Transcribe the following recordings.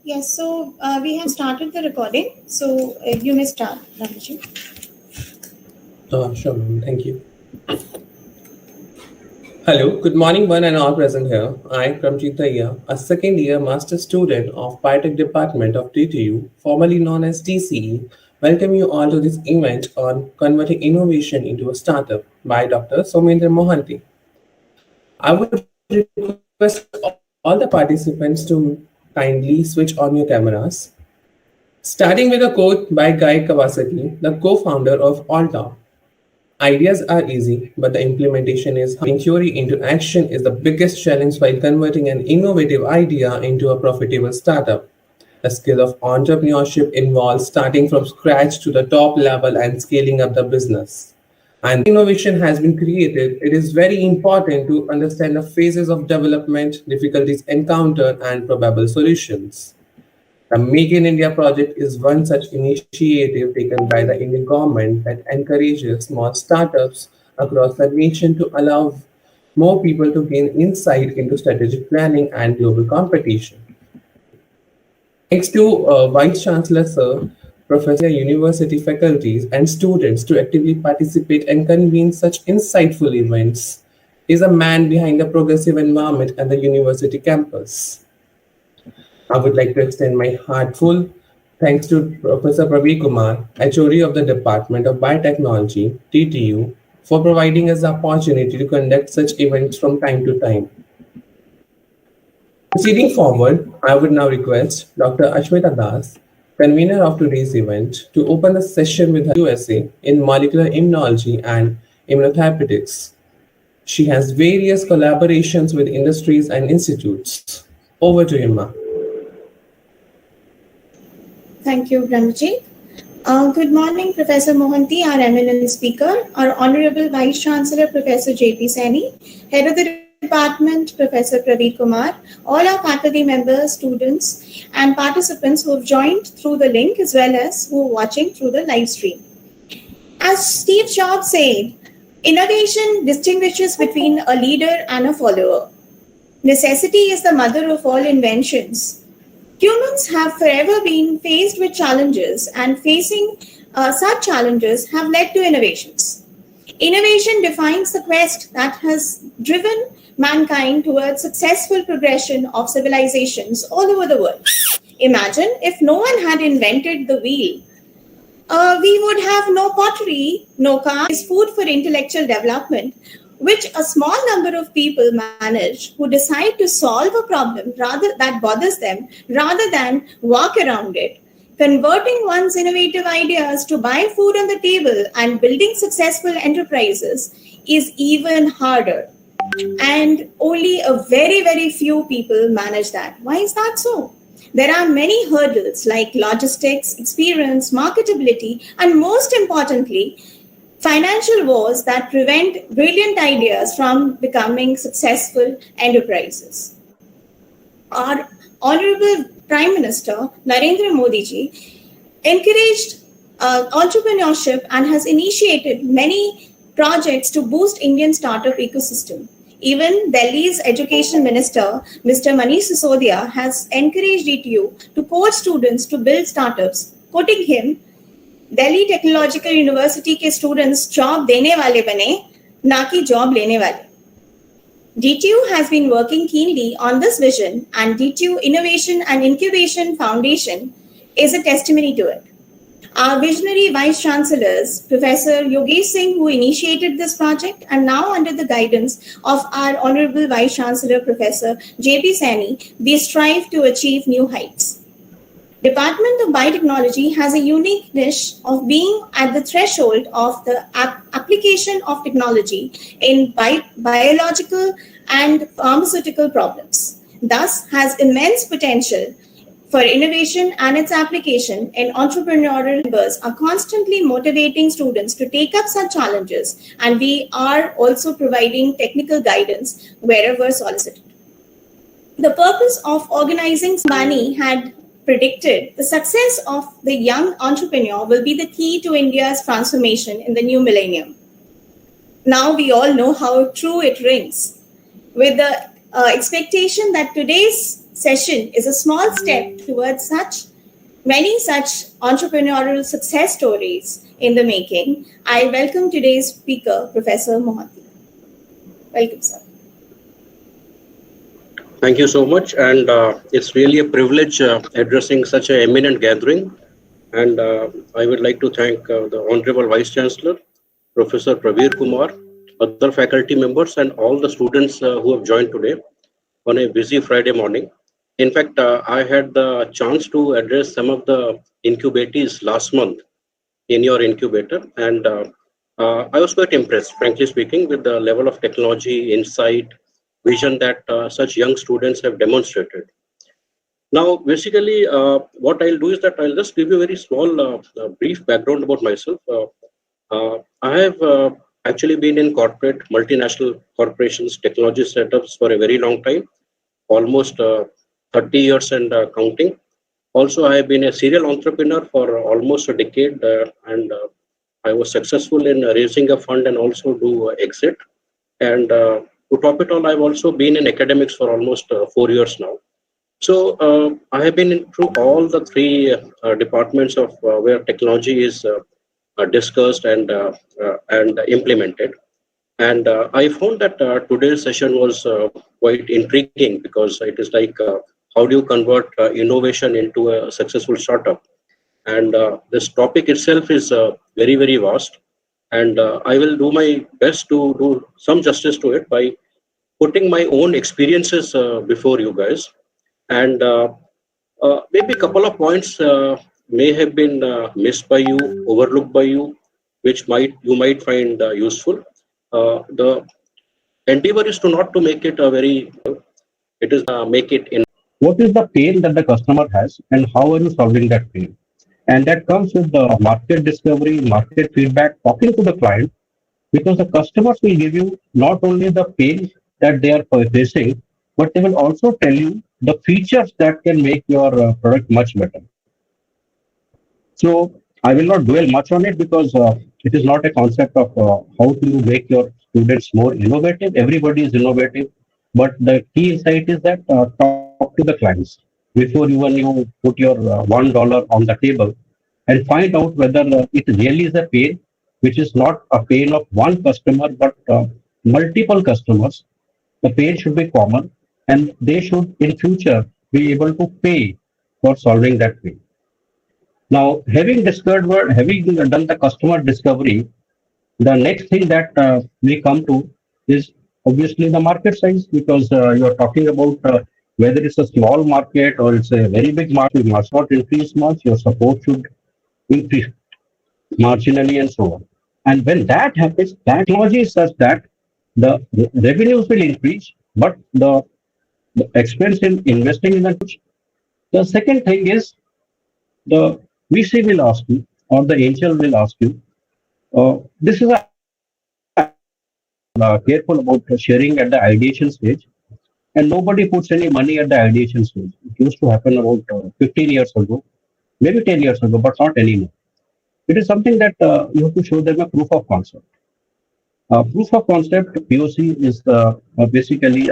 Yes, so we have started the recording. So you may start, Ramji. Sure, ma'am. Thank you. Hello, good morning, one and all present here. I, Pramjit Daya, a second year master student of Biotech Department of DTU, formerly known as DCE, welcome you all to this event on converting innovation into a startup by Dr. Saumendra Mohanty. I would request all the participants to kindly switch on your cameras. Starting with a quote by Guy Kawasaki, the co-founder of Alta. Ideas are easy, but the implementation is hard. Theory into action is the biggest challenge while converting an innovative idea into a profitable startup. The skill of entrepreneurship involves starting from scratch to the top level and scaling up the business. And innovation has been created, it is very important to understand the phases of development, difficulties encountered, and probable solutions. The Make in India project is one such initiative taken by the Indian government that encourages small startups across the nation to allow more people to gain insight into strategic planning and global competition. Thanks to Vice Chancellor Sir, Professor, university faculties, and students to actively participate and convene such insightful events, is a man behind the progressive environment at the university campus. I would like to extend my heartful thanks to Professor Praveer Kumar, HOD of the Department of Biotechnology, DTU, for providing us the opportunity to conduct such events from time to time. Proceeding forward, I would now request Dr. Ashmita Das, convener of today's event, to open the session with her USA in molecular immunology and immunotherapeutics. She has various collaborations with industries and institutes. Over to you, ma'am. Thank you, Ramji. Good morning, Professor Mohanty, our eminent speaker, our Honorable Vice Chancellor, Professor J.P. Saini, Head of the Department, Professor Praveer Kumar, all our faculty members, students, and participants who have joined through the link as well as who are watching through the live stream. As Steve Jobs said, innovation distinguishes between a leader and a follower. Necessity is the mother of all inventions. Humans have forever been faced with challenges, and facing such challenges have led to innovations. Innovation defines the quest that has driven mankind towards successful progression of civilizations all over the world. Imagine if no one had invented the wheel. We would have no pottery, no cars, food for intellectual development, which a small number of people manage who decide to solve a problem that bothers them rather than walk around it. Converting one's innovative ideas to buy food on the table and building successful enterprises is even harder. And only a very, very few people manage that. Why is that so? There are many hurdles like logistics, experience, marketability, and most importantly, financial woes that prevent brilliant ideas from becoming successful enterprises. Our Honorable Prime Minister Narendra Modi ji encouraged entrepreneurship and has initiated many projects to boost Indian startup ecosystem. Even Delhi's Education Minister, Mr. Manish Sisodia, has encouraged DTU to coach students to build startups, quoting him, Delhi technological university के students job देने वाले बने, ना कि job लेने वाले. DTU has been working keenly on this vision, and DTU Innovation and Incubation Foundation is a testimony to it. Our visionary Vice Chancellors, Professor Yogesh Singh, who initiated this project, and now under the guidance of our Honorable Vice Chancellor, Professor J.P. Saini, we strive to achieve new heights. Department of Biotechnology has a unique niche of being at the threshold of the application of technology in biological and pharmaceutical problems. Thus, has immense potential for innovation, and its application in entrepreneurial members are constantly motivating students to take up such challenges, and we are also providing technical guidance wherever solicited. The purpose of organizing Bani had predicted the success of the young entrepreneur will be the key to India's transformation in the new millennium. Now we all know how true it rings. With the expectation that today's session is a small step towards many such entrepreneurial success stories in the making. I welcome today's speaker, Professor Mohanty. Welcome, sir. Thank you so much, and it's really a privilege addressing such an eminent gathering. And I would like to thank the Honorable Vice Chancellor, Professor Praveer Kumar, other faculty members, and all the students who have joined today on a busy Friday morning. In fact, I had the chance to address some of the incubatees last month in your incubator, and I was quite impressed, frankly speaking, with the level of technology, insight, vision that such young students have demonstrated. Now, basically, what I'll do is that I'll just give you a very small, brief background about myself. I have actually been in corporate, multinational corporations, technology setups for a very long time, almost 30 years and counting. Also, I have been a serial entrepreneur for almost a decade, and I was successful in raising a fund and also do exit. And to top it all, I've also been in academics for almost 4 years now. So I have been through all the three departments of where technology is discussed and implemented. And I found that today's session was quite intriguing because it is like how do you convert innovation into a successful startup? And this topic itself is very vast. And I will do my best to do some justice to it by putting my own experiences before you guys. And maybe a couple of points may have been missed by you, overlooked by you, which you might find useful. The endeavor is to not to make it a very, it is make it in. What is the pain that the customer has and how are you solving that pain? And that comes with the market discovery, market feedback, talking to the client, because the customers will give you not only the pain that they are facing, but they will also tell you the features that can make your product much better. So I will not dwell much on it because it is not a concept of how to make your students more innovative. Everybody is innovative, but the key insight is that talk to the clients before you put your $1 on the table and find out whether it really is a pain, which is not a pain of one customer but multiple customers. The pain should be common, and they should in future be able to pay for solving that pain. Now, having done the customer discovery, the next thing that we come to is obviously the market size, because you are talking about whether it's a small market or it's a very big market. You must not increase much. Your support should increase marginally and so on. And when that happens, that technology is such that the revenues will increase, but the expense in investing in the. The second thing is the VC will ask you or the angel will ask you. This is careful about sharing at the ideation stage, and nobody puts any money at the ideation stage. It used to happen about 15 years ago, maybe 10 years ago, but not anymore. It is something that you have to show them a proof of concept. Proof of concept POC is basically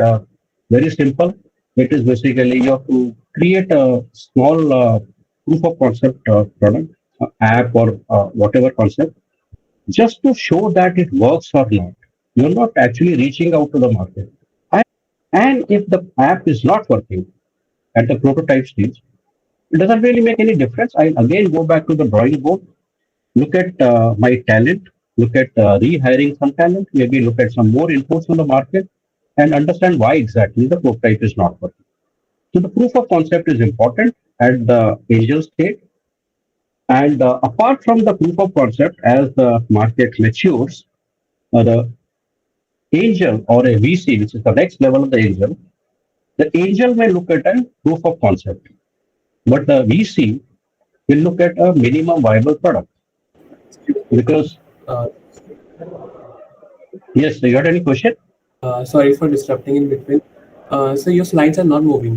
very simple. It is basically you have to create a small proof of concept product, app, or whatever concept, just to show that it works or not. You're not actually reaching out to the market. And if the app is not working at the prototype stage, it doesn't really make any difference. I again go back to the drawing board, look at my talent, look at rehiring some talent, maybe look at some more inputs from the market, and understand why exactly the prototype is not working. So the proof of concept is important at the angel state. And apart from the proof of concept, as the market matures, the angel or a VC, which is the next level of the angel may look at a proof of concept, but the VC will look at a minimum viable product. Because, Uh, yes, you got any question? Sorry for disrupting in between. So your slides are not moving.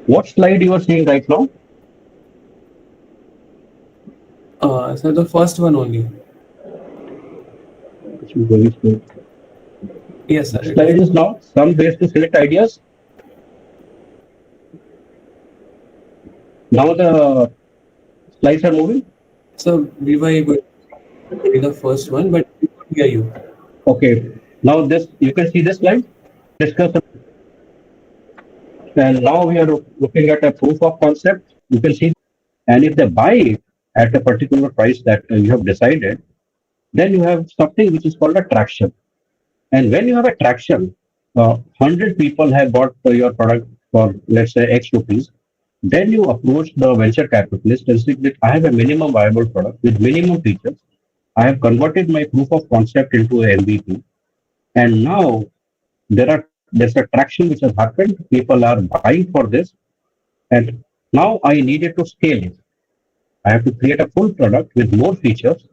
What slide you are seeing right now? So the first one only. Which is very slow. Yes, sir. Slide is now some ways to select ideas. Now the slides are moving. So we were able to see the first one, but we couldn't hear you. Okay. Now this you can see this slide. Discuss, and now we are looking at a proof of concept. You can see, and if they buy it at a particular price that you have decided, then you have something which is called a traction. And when you have a traction, 100 people have bought your product for, let's say, X rupees. Then you approach the venture capitalist and say that I have a minimum viable product with minimum features. I have converted my proof of concept into a MVP. And now there's a traction which has happened. People are buying for this. And now I needed to scale it. I have to create a full product with more features.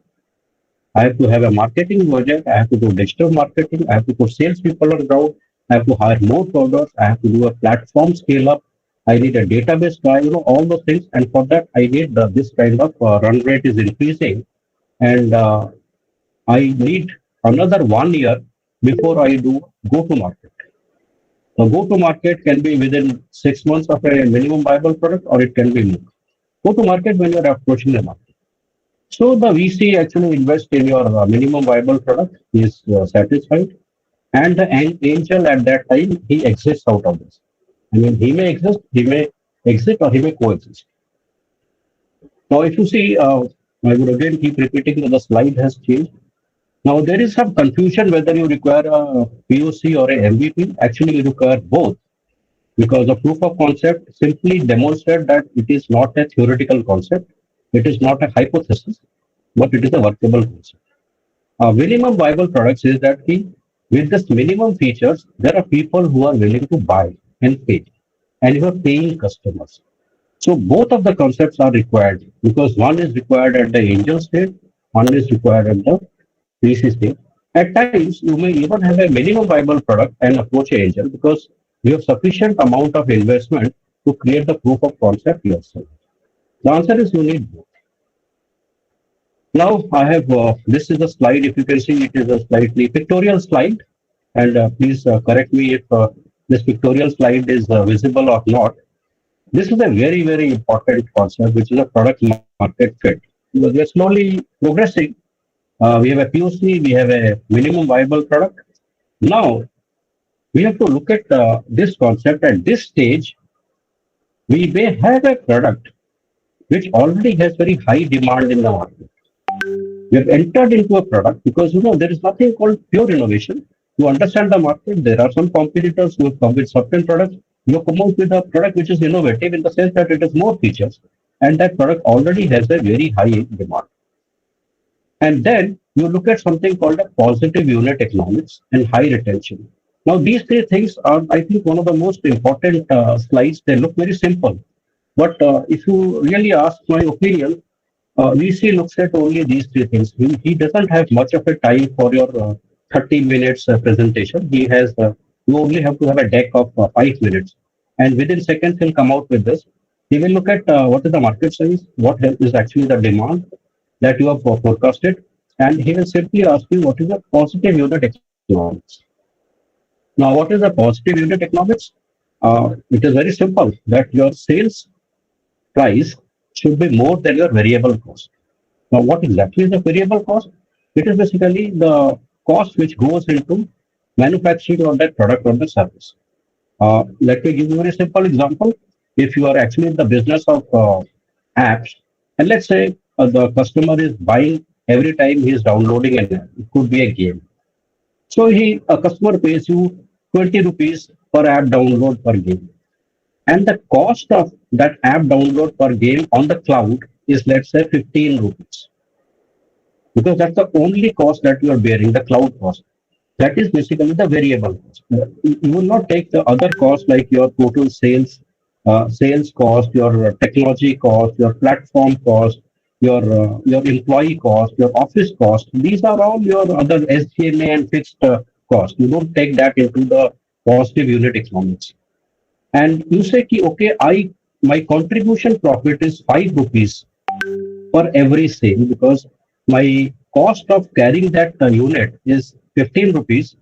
I have to have a marketing budget. I have to do digital marketing. I have to put salespeople on ground. I have to hire more coders. I have to do a platform scale up. I need a database guy, all those things. And for that, I need this kind of run rate is increasing. And I need another 1 year before I do go to market. The go to market can be within 6 months of a minimum viable product, or it can be more. Go to market when you are approaching the market. So the VC actually invest in your minimum viable product, he is satisfied, and the angel at that time he exists out of this. I mean, he may exist, he may exit, or he may coexist. Now, if you see, I would again keep repeating that the slide has changed. Now, there is some confusion whether you require a POC or a MVP. Actually, you require both, because the proof of concept simply demonstrates that it is not a theoretical concept, it is not a hypothesis, but it is a workable concept. Minimum viable products is that with this minimum features, there are people who are willing to buy and pay, and you are paying customers. So both of the concepts are required, because one is required at the angel state, one is required at the VC state. At times, you may even have a minimum viable product and approach an angel, because you have sufficient amount of investment to create the proof of concept yourself. The answer is you need both. Now I have, this is a slide, if you can see, it is a slightly pictorial slide, and please correct me if this pictorial slide is visible or not. This is a very, very important concept, which is a product market fit. We are slowly progressing. We have a POC, we have a minimum viable product. Now, we have to look at this concept at this stage. We may have a product which already has very high demand in the market. We have entered into a product because there is nothing called pure innovation. To understand the market, there are some competitors who have come with certain products. You come out with a product which is innovative in the sense that it has more features, and that product already has a very high demand. And then you look at something called a positive unit economics and high retention. Now, these three things are, I think, one of the most important slides. They look very simple. But if you really ask my opinion, VC looks at only these three things. He doesn't have much of a time for your 30 minutes presentation. He has, you only have to have a deck of 5 minutes. And within seconds, he'll come out with this. He will look at what is the market size, what is actually the demand that you have forecasted, and he will simply ask you what is the positive unit economics. Now, what is the positive unit economics? It is very simple, that your sales price should be more than your variable cost. Now, what exactly is the variable cost? It is basically the cost which goes into manufacturing of that product or the service. Let me give you a very simple example. If you are actually in the business of apps, and let's say the customer is buying every time he is downloading an app, it could be a game. So a customer pays you 20 rupees per app download per game. And the cost of that app download per game on the cloud is, let's say, 15 rupees. Because that's the only cost that you are bearing, the cloud cost. That is basically the variable cost. You will not take the other costs like your total sales cost, your technology cost, your platform cost, your employee cost, your office cost. These are all your other SG&A and fixed cost. You don't take that into the positive unit economics. And you say, okay, my contribution profit is 5 rupees for every sale, because my cost of carrying that unit is 15 rupees.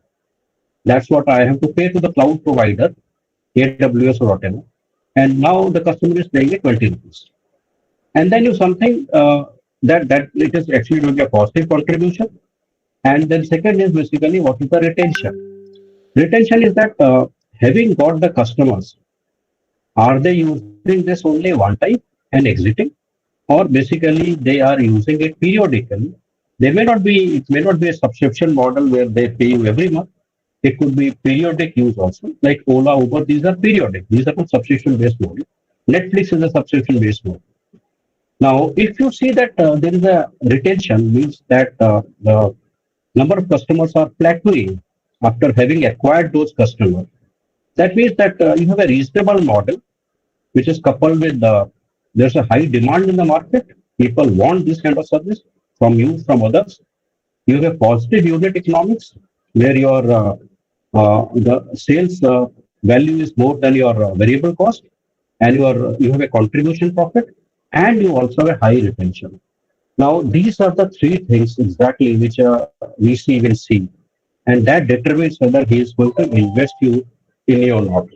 That's what I have to pay to the cloud provider, AWS or whatever. and now the customer is paying it 20 rupees. And then you something that it is actually doing a positive contribution. And then second is basically what is the retention. Retention is that having got the customers, are they using this only one time and exiting, or basically they are using it periodically? They may not be. It may not be a subscription model where they pay you every month. It could be periodic use also, like Ola, Uber. These are periodic. These are not subscription-based model. Netflix is a subscription-based model. Now, if you see that there is a retention, means that the number of customers are plateauing after having acquired those customers. That means that you have a reasonable model, which is coupled with there's a high demand in the market. People want this kind of service from you, from others. You have a positive unit economics where your the sales value is more than your variable cost, and you have a contribution profit, and you also have a high retention. Now, these are the three things exactly which VC will see, and that determines whether he is going to invest you in or not.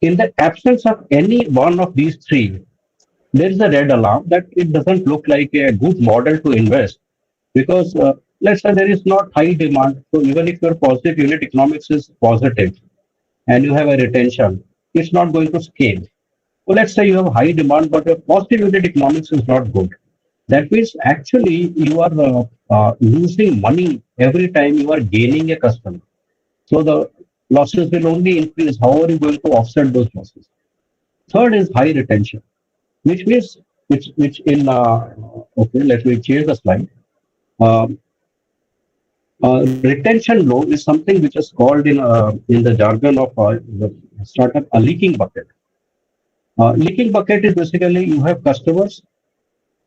In the absence of any one of these three, there is a red alarm that it doesn't look like a good model to invest because let's say there is not high demand. So even if your positive unit economics is positive and you have a retention, it's not going to scale. So let's say you have high demand, but your positive unit economics is not good. That means actually you are losing money every time you are gaining a customer. So the losses will only increase. How are you going to offset those losses? Third is high retention, which means which in okay, let me change the slide. Um Retention low is something which is called in the jargon of the startup a leaking bucket. Leaking bucket is basically you have customers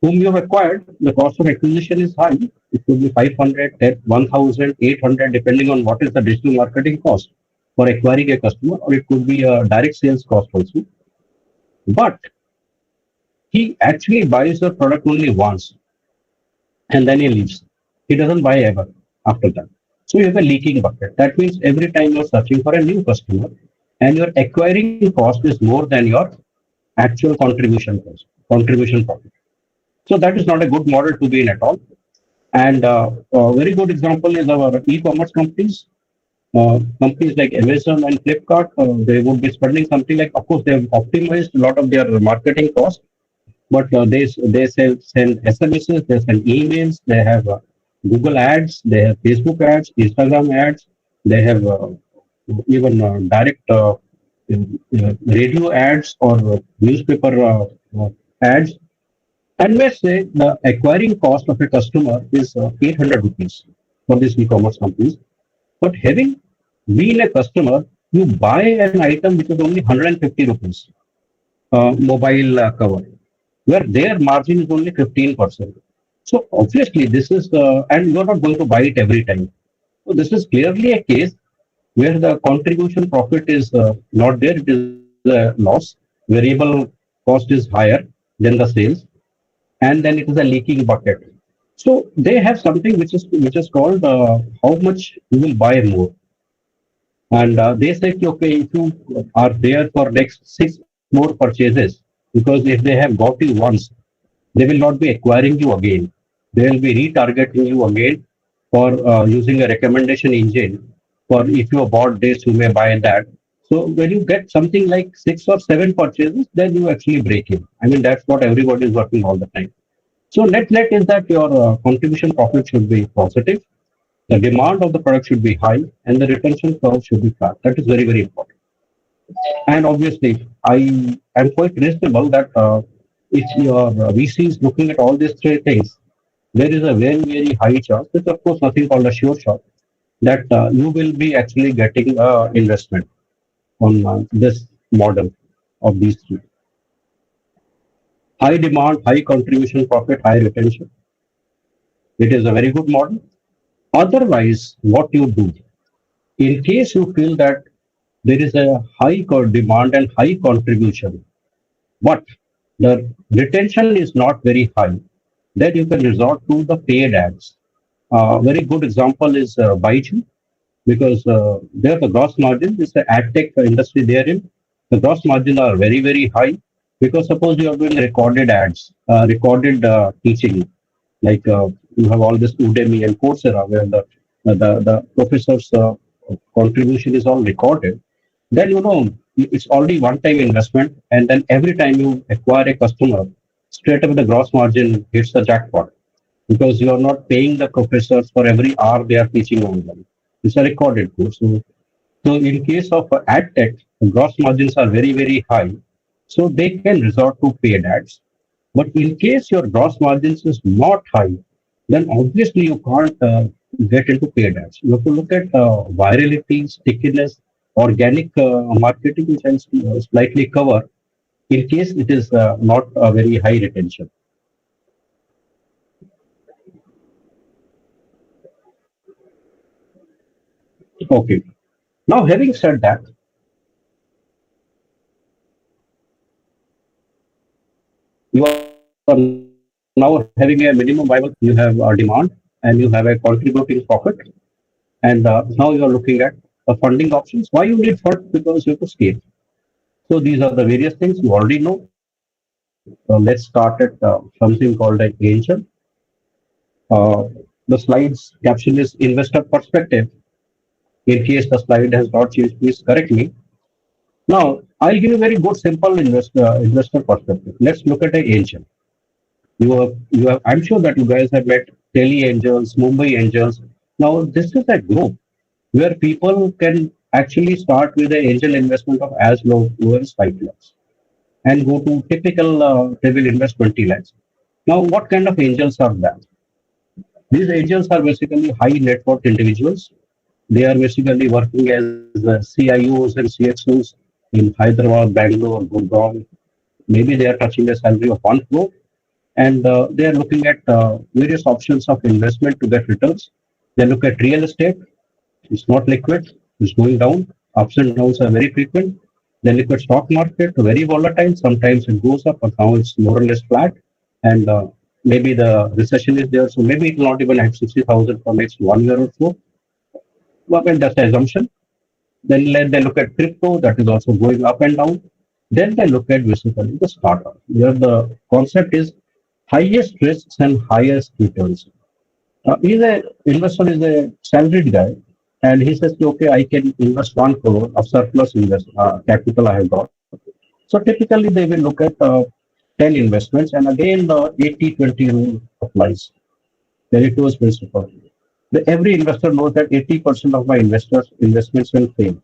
whom you have acquired. The cost of acquisition is high. It could be 500, 1,000, 800, depending on what is the digital marketing cost for acquiring a customer, or it could be a direct sales cost also. But he actually buys the product only once and then he leaves. He doesn't buy ever after that. So you have a leaking bucket. That means every time you're searching for a new customer and your acquiring cost is more than your actual contribution cost, contribution profit. So that is not a good model to be in at all. And a very good example is our e-commerce companies. Companies like Amazon and Flipkart, they would be spending something like, of course, they have optimized a lot of their marketing costs, but they send SMSs, they send emails, they have Google ads, they have Facebook ads, Instagram ads, they have even direct radio ads or newspaper ads. And let's say the acquiring cost of a customer is 800 rupees for these e-commerce companies. But having been a customer, you buy an item which is only 150 rupees, mobile cover, where their margin is only 15%. So obviously this is, and you're not going to buy it every time. So this is clearly a case where the contribution profit is not there, it is a loss. Variable cost is higher than the sales, and then it is a leaking bucket. So they have something which is called how much you will buy more. And they say, okay, if you are there for next 6 more purchases, because if they have got you once, they will not be acquiring you again. They will be retargeting you again for using a recommendation engine. For if you bought this, you may buy that. So when you get something like 6 or 7 purchases, then you actually break in. I mean, that's what everybody is working all the time. So net is that your contribution profit should be positive, the demand of the product should be high, and the retention curve should be flat. That is very, very important. And obviously, I am quite reasonable that if your VC is looking at all these three things, there is a very, very high chance, there's of course nothing called a sure shot, that you will be actually getting investment on this model of these three. High demand, high contribution profit, high retention. It is a very good model. Otherwise, what you do, in case you feel that there is a high demand and high contribution, but the retention is not very high, then you can resort to the paid ads. Very good example is Byju, because there the gross margin is the ad tech industry they are in. The gross margins are very, very high because suppose you are doing recorded ads, recorded teaching, like you have all this Udemy and Coursera where the professor's contribution is all recorded. Then it's already one-time investment, and then every time you acquire a customer, straight away the gross margin hits the jackpot because you are not paying the professors for every hour they are teaching online. It's a recorded course. So in case of ad tech, the gross margins are very, very high. So they can resort to paid ads. But in case your gross margins is not high, then obviously you can't get into paid ads. You have to look at virality, stickiness, organic marketing, which I'll slightly cover in case it is not a very high retention. Okay. Now, having said that, you are now having a minimum viable, you have a demand and you have a contributing profit. And now you are looking at funding options. Why you need funds? Because you have to scale. So these are the various things you already know. Let's start at something called an angel. The slide's caption is investor perspective. In case the slide has not changed, please correct me. Now, I'll give you a very good, simple investor perspective. Let's look at an angel. You have. I'm sure that you guys have met Delhi Angels, Mumbai Angels. Now, this is a group where people can actually start with an angel investment of as low as 5 lakhs and go to typical they will invest 20 lakhs. Now, what kind of angels are that? These angels are basically high net worth individuals. They are basically working as CIOs and CXOs in Hyderabad, Bangalore, Gurgaon. Maybe they are touching a salary of 1 crore and they are looking at various options of investment to get returns. They look at real estate. It's not liquid. It's going down. Ups and downs are very frequent. They look at stock market, very volatile. Sometimes it goes up, but now it's more or less flat. And maybe the recession is there, so maybe it will not even have 60,000 for next 1 year or so. Well, that's the assumption. Then they look at crypto, that is also going up and down. Then they look at basically the startup. Here the concept is highest risks and highest returns. He's a investor is a salaried guy, and he says, okay, I can invest 1 crore of surplus capital I have got. So typically they will look at 10 investments, and again the 80-20 rule applies. Pareto principle. Every investor knows that 80% of my investments will fail,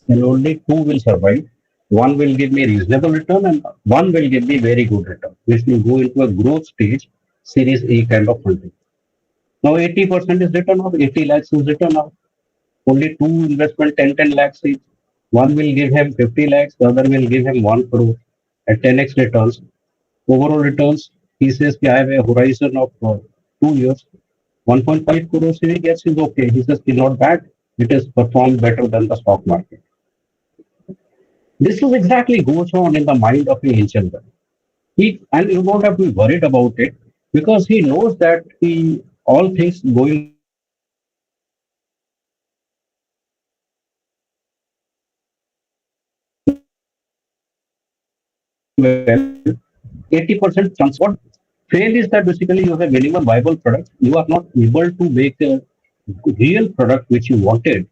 and only 2 will survive. One will give me reasonable return, and one will give me very good return, which will go into a growth stage, Series A kind of funding. Now 80% is return off, 80 lakhs is return off. Only 2 investment, 10 lakhs each. One will give him 50 lakhs, the other will give him 1 crore at 10x returns. Overall returns, he says, I have a horizon of 2 years. 1.5 crores he gets is okay. He says, it's not bad. It has performed better than the stock market. This is exactly goes on in the mind of an angel guy. And you don't have to be worried about it because he knows that all things going well, 80% chance. What fail is that basically you have a minimum viable product. You are not able to make a real product which you wanted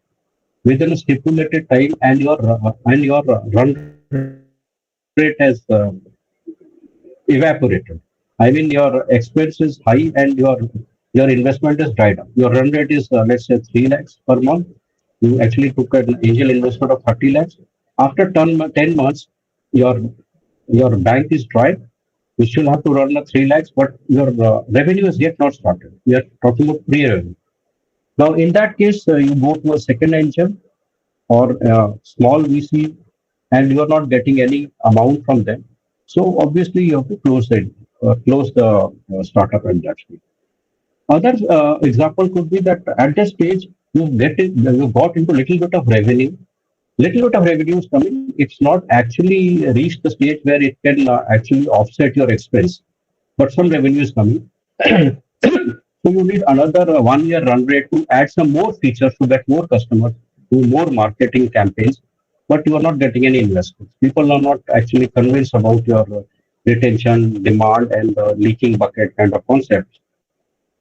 within a stipulated time, and your run rate has evaporated. I mean, your expense is high and your investment is dried up. Your run rate is let's say 3 lakhs per month. You actually took an angel investment of 30 lakhs. After 10 months, your bank is dry. You still have to run a 3 lakhs, but your revenue is yet not started. We are talking about pre-revenue. Now, in that case, you go to a second angel or a small VC, and you are not getting any amount from them. So obviously, you have to close the startup at that stage. Other example could be that at that stage you got into little bit of revenue. Little bit of revenue is coming. It's not actually reached the stage where it can actually offset your expense, but some revenue is coming. So you need another 1 year run rate to add some more features to get more customers, do more marketing campaigns. but you are not getting any investments. People are not actually convinced about your retention, demand, and leaking bucket kind of concepts.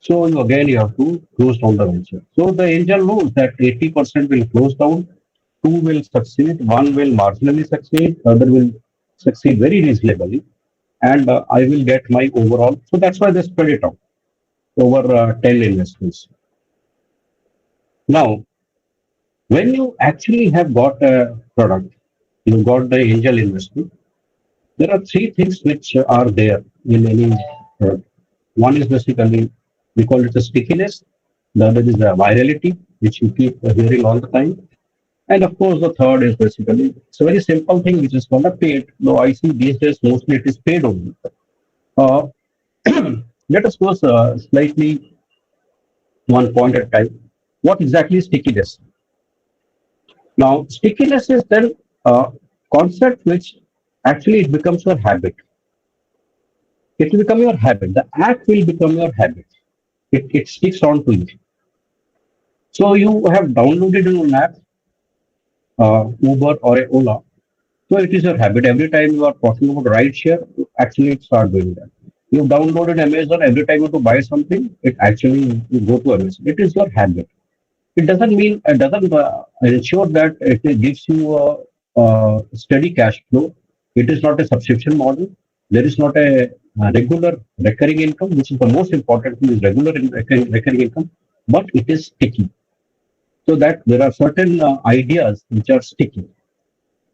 So you have to close down the venture. So the angel knows that 80% will close down, two will succeed, one will marginally succeed, other will succeed very reasonably, and I will get my overall. So that's why they spread it out over 10 investments. Now, when you actually have got a product, you got the angel investment, there are three things which are there in any product. One is basically, we call it the stickiness. The other is the virality, which you keep hearing all the time. And of course, the third is basically, it's a very simple thing, which is called a paid, though I see these days mostly it is paid only. Uh, Let us go slightly one point at a time. What exactly is stickiness? Now, stickiness is then a concept which actually it becomes your habit. It will become your habit. The app will become your habit. It sticks on to you. So you have downloaded an app, Uber or a Ola. So it is your habit. Every time you are talking about ride share, you actually start doing that. You downloaded Amazon. Every time you want to buy something, it actually you go to Amazon. It is your habit. It doesn't mean it doesn't ensure that it gives you a steady cash flow. It is not a subscription model. There is not a regular recurring income, which is the most important thing is regular recurring income, but it is sticky. So that there are certain ideas which are sticky.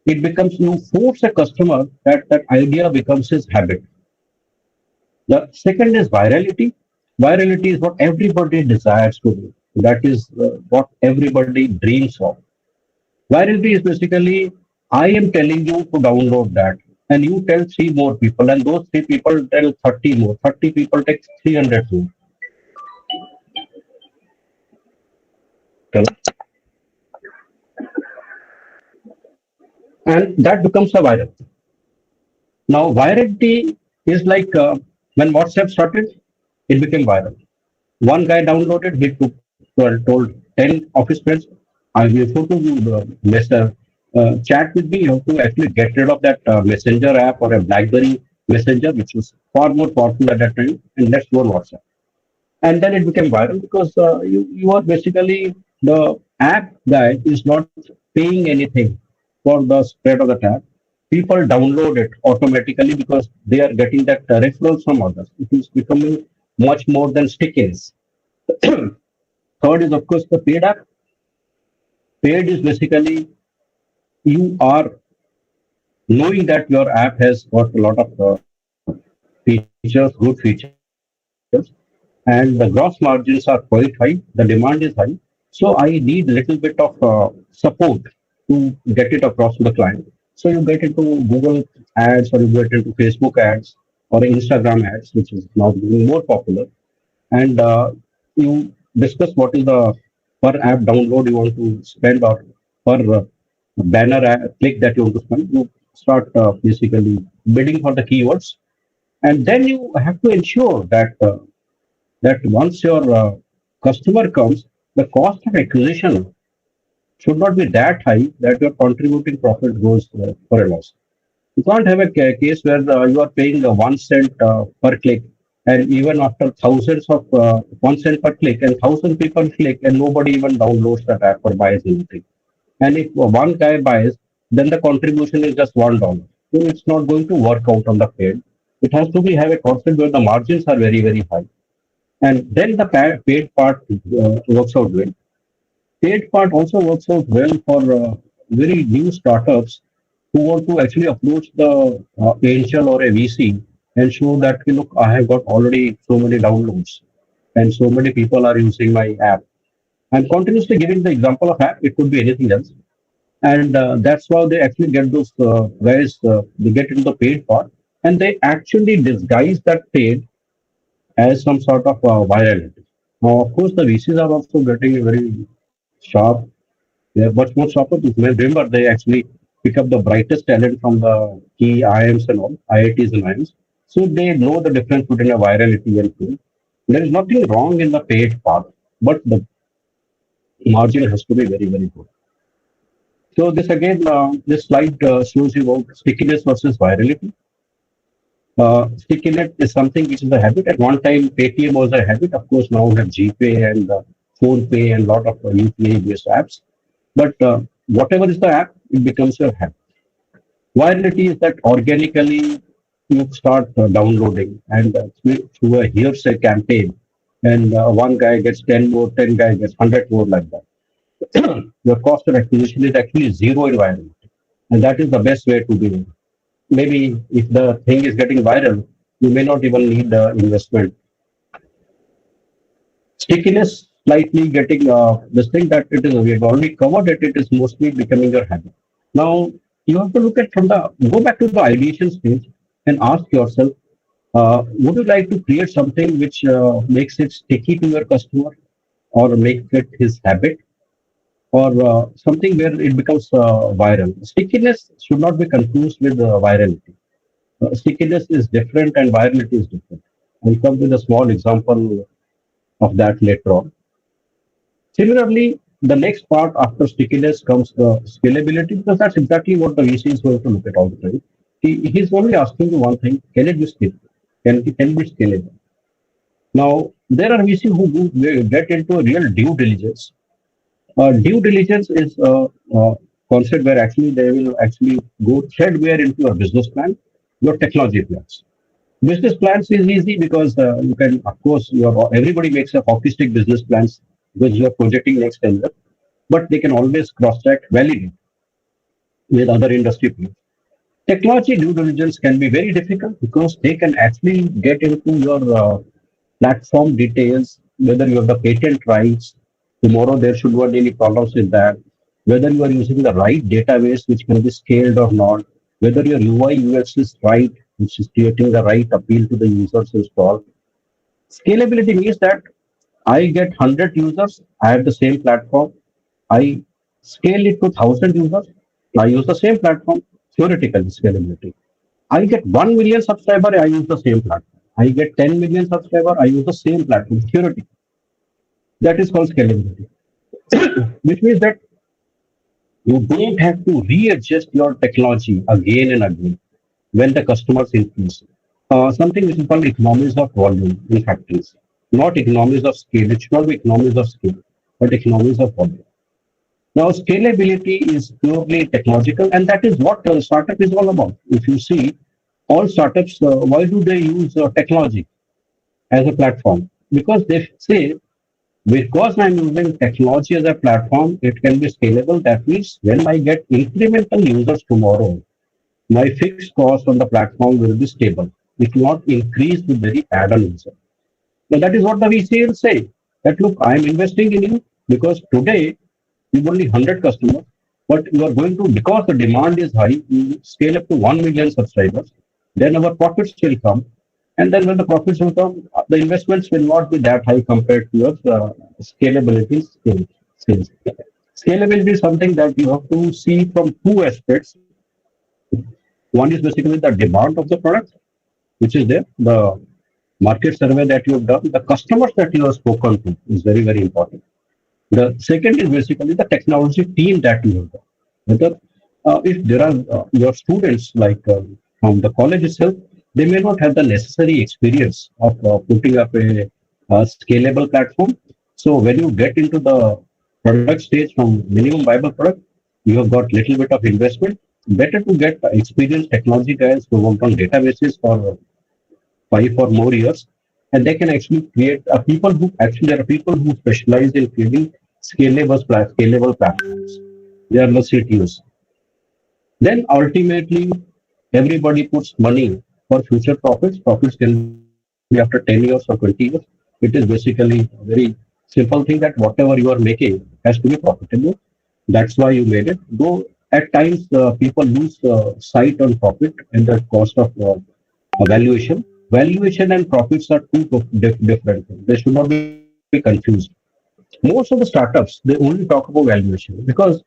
It becomes you force a customer that that idea becomes his habit. The second is virality. Virality is what everybody desires to do. That is what everybody dreams of. Virality is basically, I am telling you to download that, and you tell three more people, and those three people tell 30 more. 30 people take 300 more. And that becomes a viral. Now, virality is like when WhatsApp started, it became viral. One guy downloaded, he told 10 of his friends, if you to chat with me, you have to actually get rid of that messenger app or a BlackBerry messenger, which was far more powerful at that time, and let's go on WhatsApp. And then it became viral because you are basically the app guy is not paying anything for the spread of the app. People download it automatically because they are getting that referral from others. It is becoming much more than stickiness. Third is, of course, the paid app. Paid is basically you are knowing that your app has got a lot of features, good features, and the gross margins are quite high. The demand is high. So I need little bit of support to get it across to the client. So you get into Google ads or you get into Facebook ads or Instagram ads, which is now becoming more popular, and you discuss what is the per app download you want to spend or per banner click that you want to spend. You start basically bidding for the keywords, and then you have to ensure that once your customer comes, the cost of acquisition should not be that high that your contributing profit goes for a loss. You can't have a case where you are paying 1 cent per click, and even after thousands of 1 cent per click, and thousand people click, and nobody even downloads that app or buys anything. And if one guy buys, then the contribution is just $1. So it's not going to work out on the paid. It has to be have a concept where the margins are very very high, and then the paid part works out well. Paid part also works out well for very new startups who want to actually approach the angel or a VC and show that, look, I have got already so many downloads and so many people are using my app. I'm continuously giving the example of app. It could be anything else, and that's how they actually get those guys. They get into the paid part, and they actually disguise that paid as some sort of virality. Now, of course, the VCs are also getting very sharp. They are much more sharper. Remember, they actually pick up the brightest talent from the key IIMs and all, IITs and IIMs. So they know the difference between a virality and paid. There is nothing wrong in the paid part, but the margin has to be very, very good. So this again, this slide shows you about stickiness versus virality. Stickiness is something which is a habit. At one time, Paytm was a habit. Of course, now we have GPay and Phone Pay and a lot of UPI-based apps. But whatever is the app, it becomes your habit. Virality is that organically you start downloading and through a hearsay campaign, and one guy gets 10 more, 10 guy gets 100 more like that. Your cost of acquisition is actually zero in virality. And that is the best way to be. Maybe if the thing is getting viral, you may not even need the investment. Stickiness, slightly getting this thing that it is, we have already covered it, it is mostly becoming your habit. Now, you have to look at go back to the ideation stage and ask yourself, would you like to create something which makes it sticky to your customer or make it his habit or something where it becomes viral? Stickiness should not be confused with virality. Stickiness is different and virality is different. I'll come with a small example of that later on. Similarly, the next part after stickiness comes the scalability, because that's exactly what the VC is going to look at all the time. He's only asking you one thing: can it be scalable? Can it be scalable? Now, there are VC who get into a real due diligence. Due diligence is a concept where actually they will actually go threadbare into your business plan, your technology plans. Business plans is easy because you can, of course, everybody makes a hockey stick business plans because you are projecting next 10 years, but they can always cross-check, validate with other industry players. Technology due diligence can be very difficult because they can actually get into your platform details, whether you have the patent rights, tomorrow there should not be any problems with that, whether you are using the right database which can be scaled or not, whether your UI UX is right, which is creating the right appeal to the users installed. Scalability means that I get 100 users, I have the same platform, I scale it to 1,000 users, I use the same platform, theoretical scalability. I get 1 million subscriber, I use the same platform. I get 10 million subscriber, I use the same platform, theoretical. That is called scalability, which means that you don't have to readjust your technology again and again when the customers increase. Something which is called economies of volume in factories, not economies of scale. It should not be economies of scale, but economies of volume. Now, scalability is purely technological, and that is what startup is all about. If you see, all startups, why do they use technology as a platform? Because they say, because I'm using technology as a platform, it can be scalable. That means when I get incremental users tomorrow, my fixed cost on the platform will be stable. It will not increase with very add-on user. Now that is what the VC will say. That look, I am investing in you because today you've only 100 customers, but you are going to, because the demand is high, you scale up to 1 million subscribers, then our profits will come. And then when the profits will come, the investments will not be that high compared to your scalability sales. Scalability is something that you have to see from two aspects. One is basically the demand of the product, which is there, the market survey that you have done, the customers that you have spoken to is very, very important. The second is basically the technology team that you have done. Whether if there are your students like from the college itself, they may not have the necessary experience of putting up a scalable platform. So when you get into the product stage from minimum viable product, you have got little bit of investment. Better to get experienced technology guys who worked on databases for 5 or more years, and they can actually create people who actually there are people who specialize in creating scalable platforms. They are the CTOs. Then ultimately, everybody puts money for future profits. Profits can be after 10 years or 20 years. It is basically a very simple thing that whatever you are making has to be profitable. That's why you made it. Though at times people lose sight on profit and the cost of valuation. Valuation and profits are two different things. They should not be confused. Most of the startups, they only talk about valuation because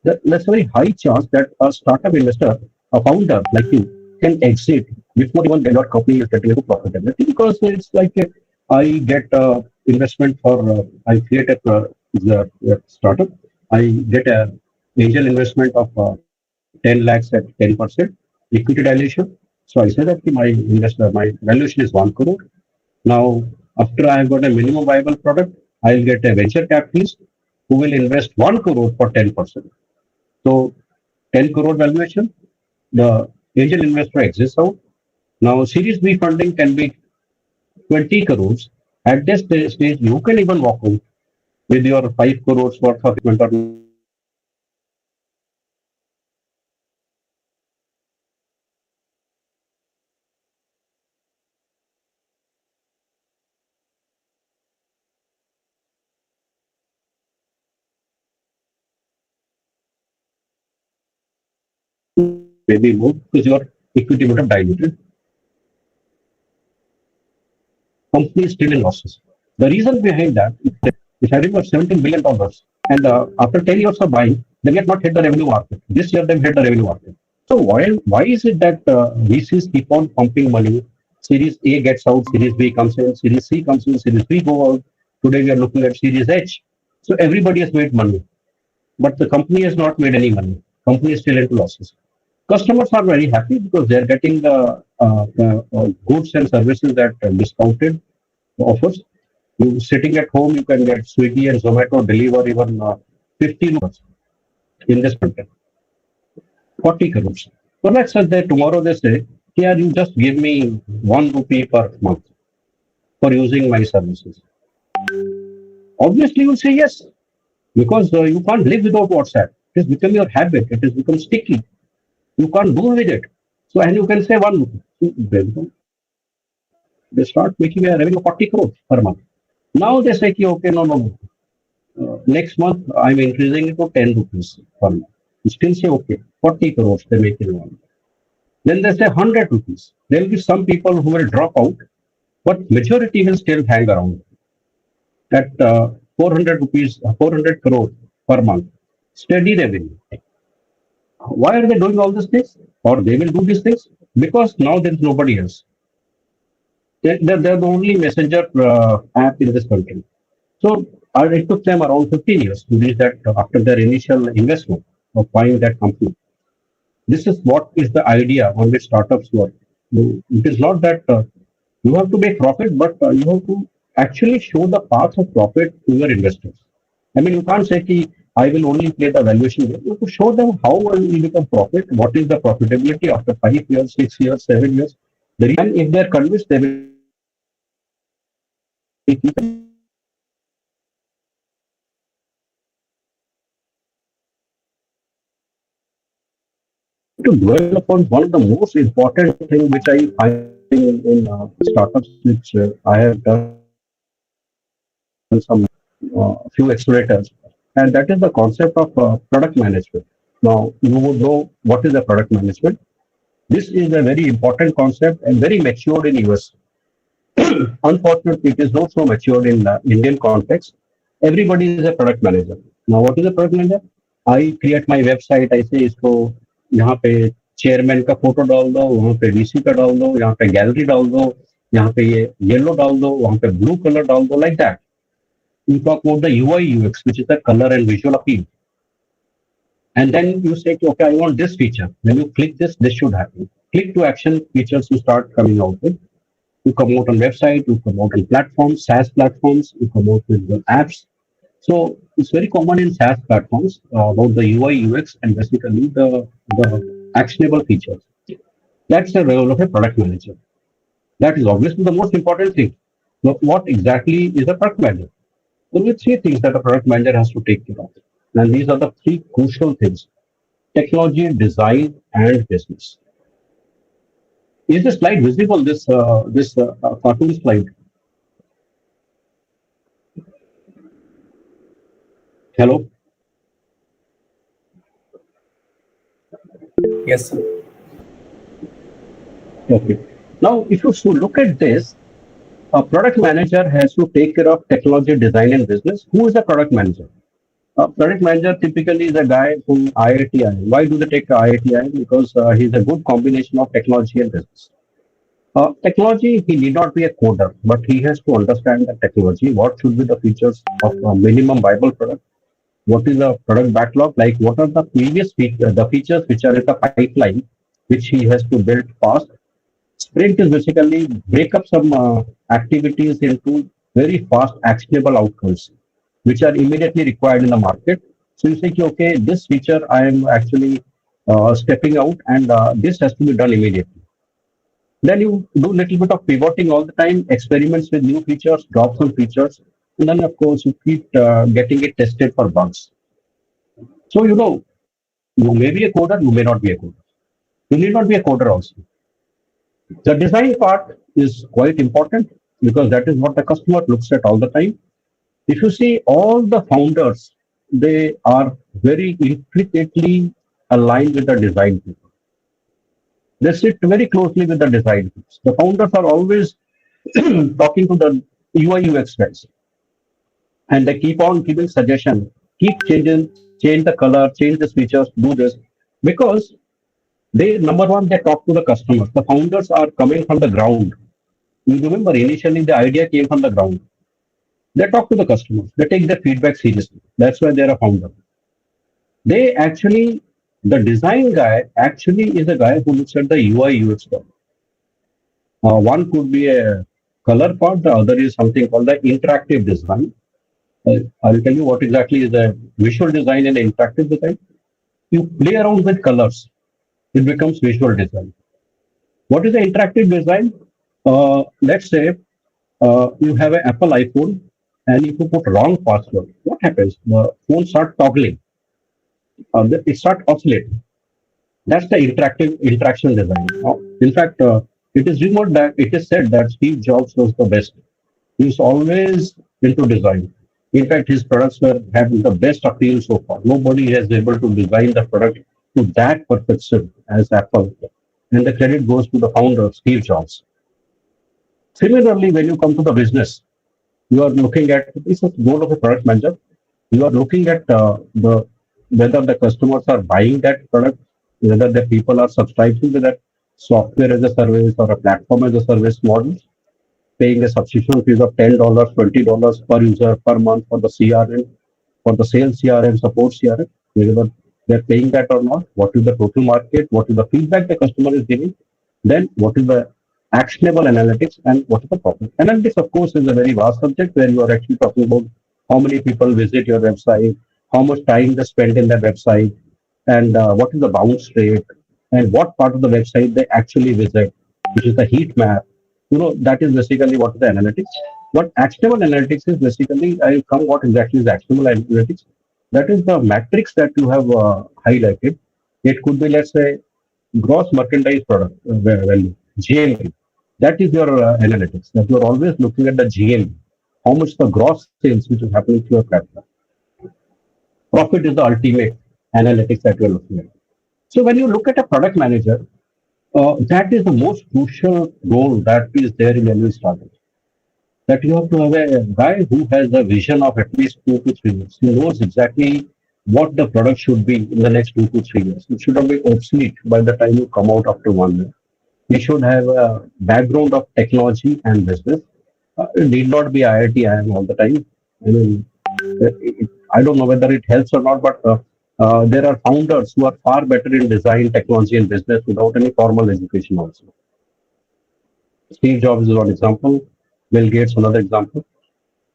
there's a very high chance that a startup investor, a founder like you, can exit before even your company is getting into profitability because it's like I get investment for I create a the startup. I get a angel investment of 10 lakhs at 10% equity dilution. So I say that my valuation is 1 crore. Now, after I have got a minimum viable product, I'll get a venture capitalist who will invest 1 crore for 10%. So 10 crore valuation, the angel investor exists out. Now, Series B funding can be 20 crores. At this stage, you can even walk out with your 5 crores worth of investment or maybe more than 5 crores worth of investment. And then you can say, okay, now I want to take this maybe more because your equity would have diluted. Company is still in losses. The reason behind that is that if having got $17 billion and after 10 years of buying, they yet not hit the revenue market. This year they've hit the revenue market. So why is it that VCs keep on pumping money? Series A gets out, Series B comes in, Series C comes in, Series B go out. Today we are looking at Series H. So everybody has made money, but the company has not made any money. Company is still into losses. Customers are very happy because they are getting the goods and services at discounted offers. You sitting at home, you can get Swiggy and Zomato deliver even 50 rupees in this country, 40 crores. So let's say that tomorrow they say, yeah, you just give me 1 rupee per month for using my services. Obviously, you will say yes because you can't live without WhatsApp. It has become your habit. It has become sticky. You can't do with it. So, and you can say 1 rupee. They start making a revenue of 40 crores per month. Now they say, okay, no. Next month, I'm increasing it to 10 rupees per month. You still say, okay, 40 crores they make in 1 month. Then they say 100 rupees. There will be some people who will drop out, but majority will still hang around at 400 rupees, 400 crores per month. Steady revenue. Why are they doing all these things? Or they will do these things? Because now there is nobody else. They're the only messenger app in this country. So it took them around 15 years to reach that after their initial investment of buying that company. This is what is the idea on which startups work. It is not that you have to make profit, but you have to actually show the path of profit to your investors. I mean, you can't say, ki, I will only play the valuation game. You have to show them how will you become profit, what is the profitability after 5 years, 6 years, 7 years. And if they're convinced, they will keep to dwell upon one of the most important things which I find in startups which I have done some few accelerators, and that is the concept of product management. Now, you would know what is the product management. This is a very important concept and very matured in US. Unfortunately, it is not so matured in the Indian context. Everybody is a product manager. Now, what is a product manager? I create my website. I say इसको यहाँ पे chairman का photo डाल दो, वहाँ पे VC का डाल दो, यहाँ पे गैलरी डाल दो, यहाँ पे ये येलो डाल दो, वहाँ पे ब्लू कलर डाल दो, like that. You talk about the UI UX, which is the color and visual appeal. And then you say, okay, I want this feature. When you click this should happen. Click to action features you start coming out with. You come out on website, you come out on platforms, SaaS platforms, you come out with the apps. So it's very common in SaaS platforms about the UI UX and basically the actionable features. That's the role of a product manager. That is obviously the most important thing. Now, what exactly is a product manager? There are 3 things that a product manager has to take care of. And these are the 3 crucial things: technology, design, and business. Is the slide visible? This cartoon slide. Hello. Yes, sir. Okay. Now, if you look at this, a product manager has to take care of technology, design, and business. Who is a product manager? A product manager typically is a guy from IITI. Why do they take IITI? Because he's a good combination of technology and business. Technology, he need not be a coder, but he has to understand the technology. What should be the features of a minimum viable product? What is the product backlog? Like what are the previous the features which are in the pipeline, which he has to build fast. Sprint is basically break up some activities into very fast actionable outcomes, which are immediately required in the market. So you say, okay, this feature I am actually stepping out, and this has to be done immediately. Then you do a little bit of pivoting all the time, experiments with new features, drop some features, and then of course you keep getting it tested for bugs. So you may be a coder, you may not be a coder. You need not be a coder also. The design part is quite important because that is what the customer looks at all the time. If you see all the founders, they are very intricately aligned with the design people. They sit very closely with the design people. The founders are always talking to the UI UX guys, and they keep on giving suggestion, keep changing, change the color, change the features, do this, because they number one they talk to the customers. The founders are coming from the ground. You remember initially the idea came from the ground. They talk to the customers. They take their feedback seriously. That's why they're a founder. They actually, the design guy actually is a guy who looks at the UI UX stuff. One could be a color part. The other is something called the interactive design. I'll tell you what exactly is the visual design and interactive design. You play around with colors, it becomes visual design. What is the interactive design? Let's say you have an Apple iPhone and if you put wrong password, what happens? The phone start toggling, it start oscillating. That's the interactive interaction design. In fact, it is rumored that it is said that Steve Jobs was the best. He's always into design. In fact, his products were having the best appeal so far. Nobody has been able to design the product to that perfection as Apple. And the credit goes to the founder, Steve Jobs. Similarly, when you come to the business, you are looking at this is goal of a product manager. You are looking at the whether the customers are buying that product, whether the people are subscribing to that software as a service or a platform as a service model, paying a subscription fees of $10, $20 per user per month for the CRM, for the sales CRM, support CRM, whether they're paying that or not, what is the total market, what is the feedback the customer is giving, then what is the actionable analytics and what is the problem. Analytics, of course, is a very vast subject where you are actually talking about how many people visit your website, how much time they spend in that website, and what is the bounce rate, and what part of the website they actually visit, which is the heat map. That is basically what is the analytics. What actionable analytics is basically, I'll come what exactly is actionable analytics. That is the matrix that you have highlighted. It could be, let's say, gross merchandise product value, GMV. That is your analytics. That you are always looking at the GMV, how much the gross sales which is happening to your platform. Profit is the ultimate analytics that you are looking at. So when you look at a product manager, that is the most crucial role that is there in any startup. That you have to have a guy who has a vision of at least 2 to 3 years. He knows exactly what the product should be in the next 2 to 3 years. It should not be obsolete by the time you come out after 1 year. He should have a background of technology and business. It need not be IIT IIM all the time. I mean, I don't know whether it helps or not, but there are founders who are far better in design, technology, and business without any formal education also. Steve Jobs is one example. Bill Gates, another example.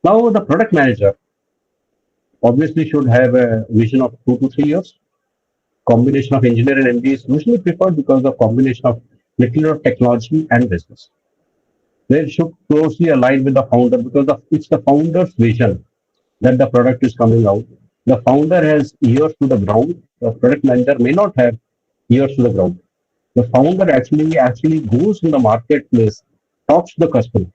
Now, the product manager obviously should have a vision of 2 to 3 years. Combination of engineer and MD is usually preferred because of combination of little of technology and business. They should closely align with the founder because it's the founder's vision that the product is coming out. The founder has ears to the ground. The product manager may not have ears to the ground. The founder actually goes in the marketplace, talks to the customer.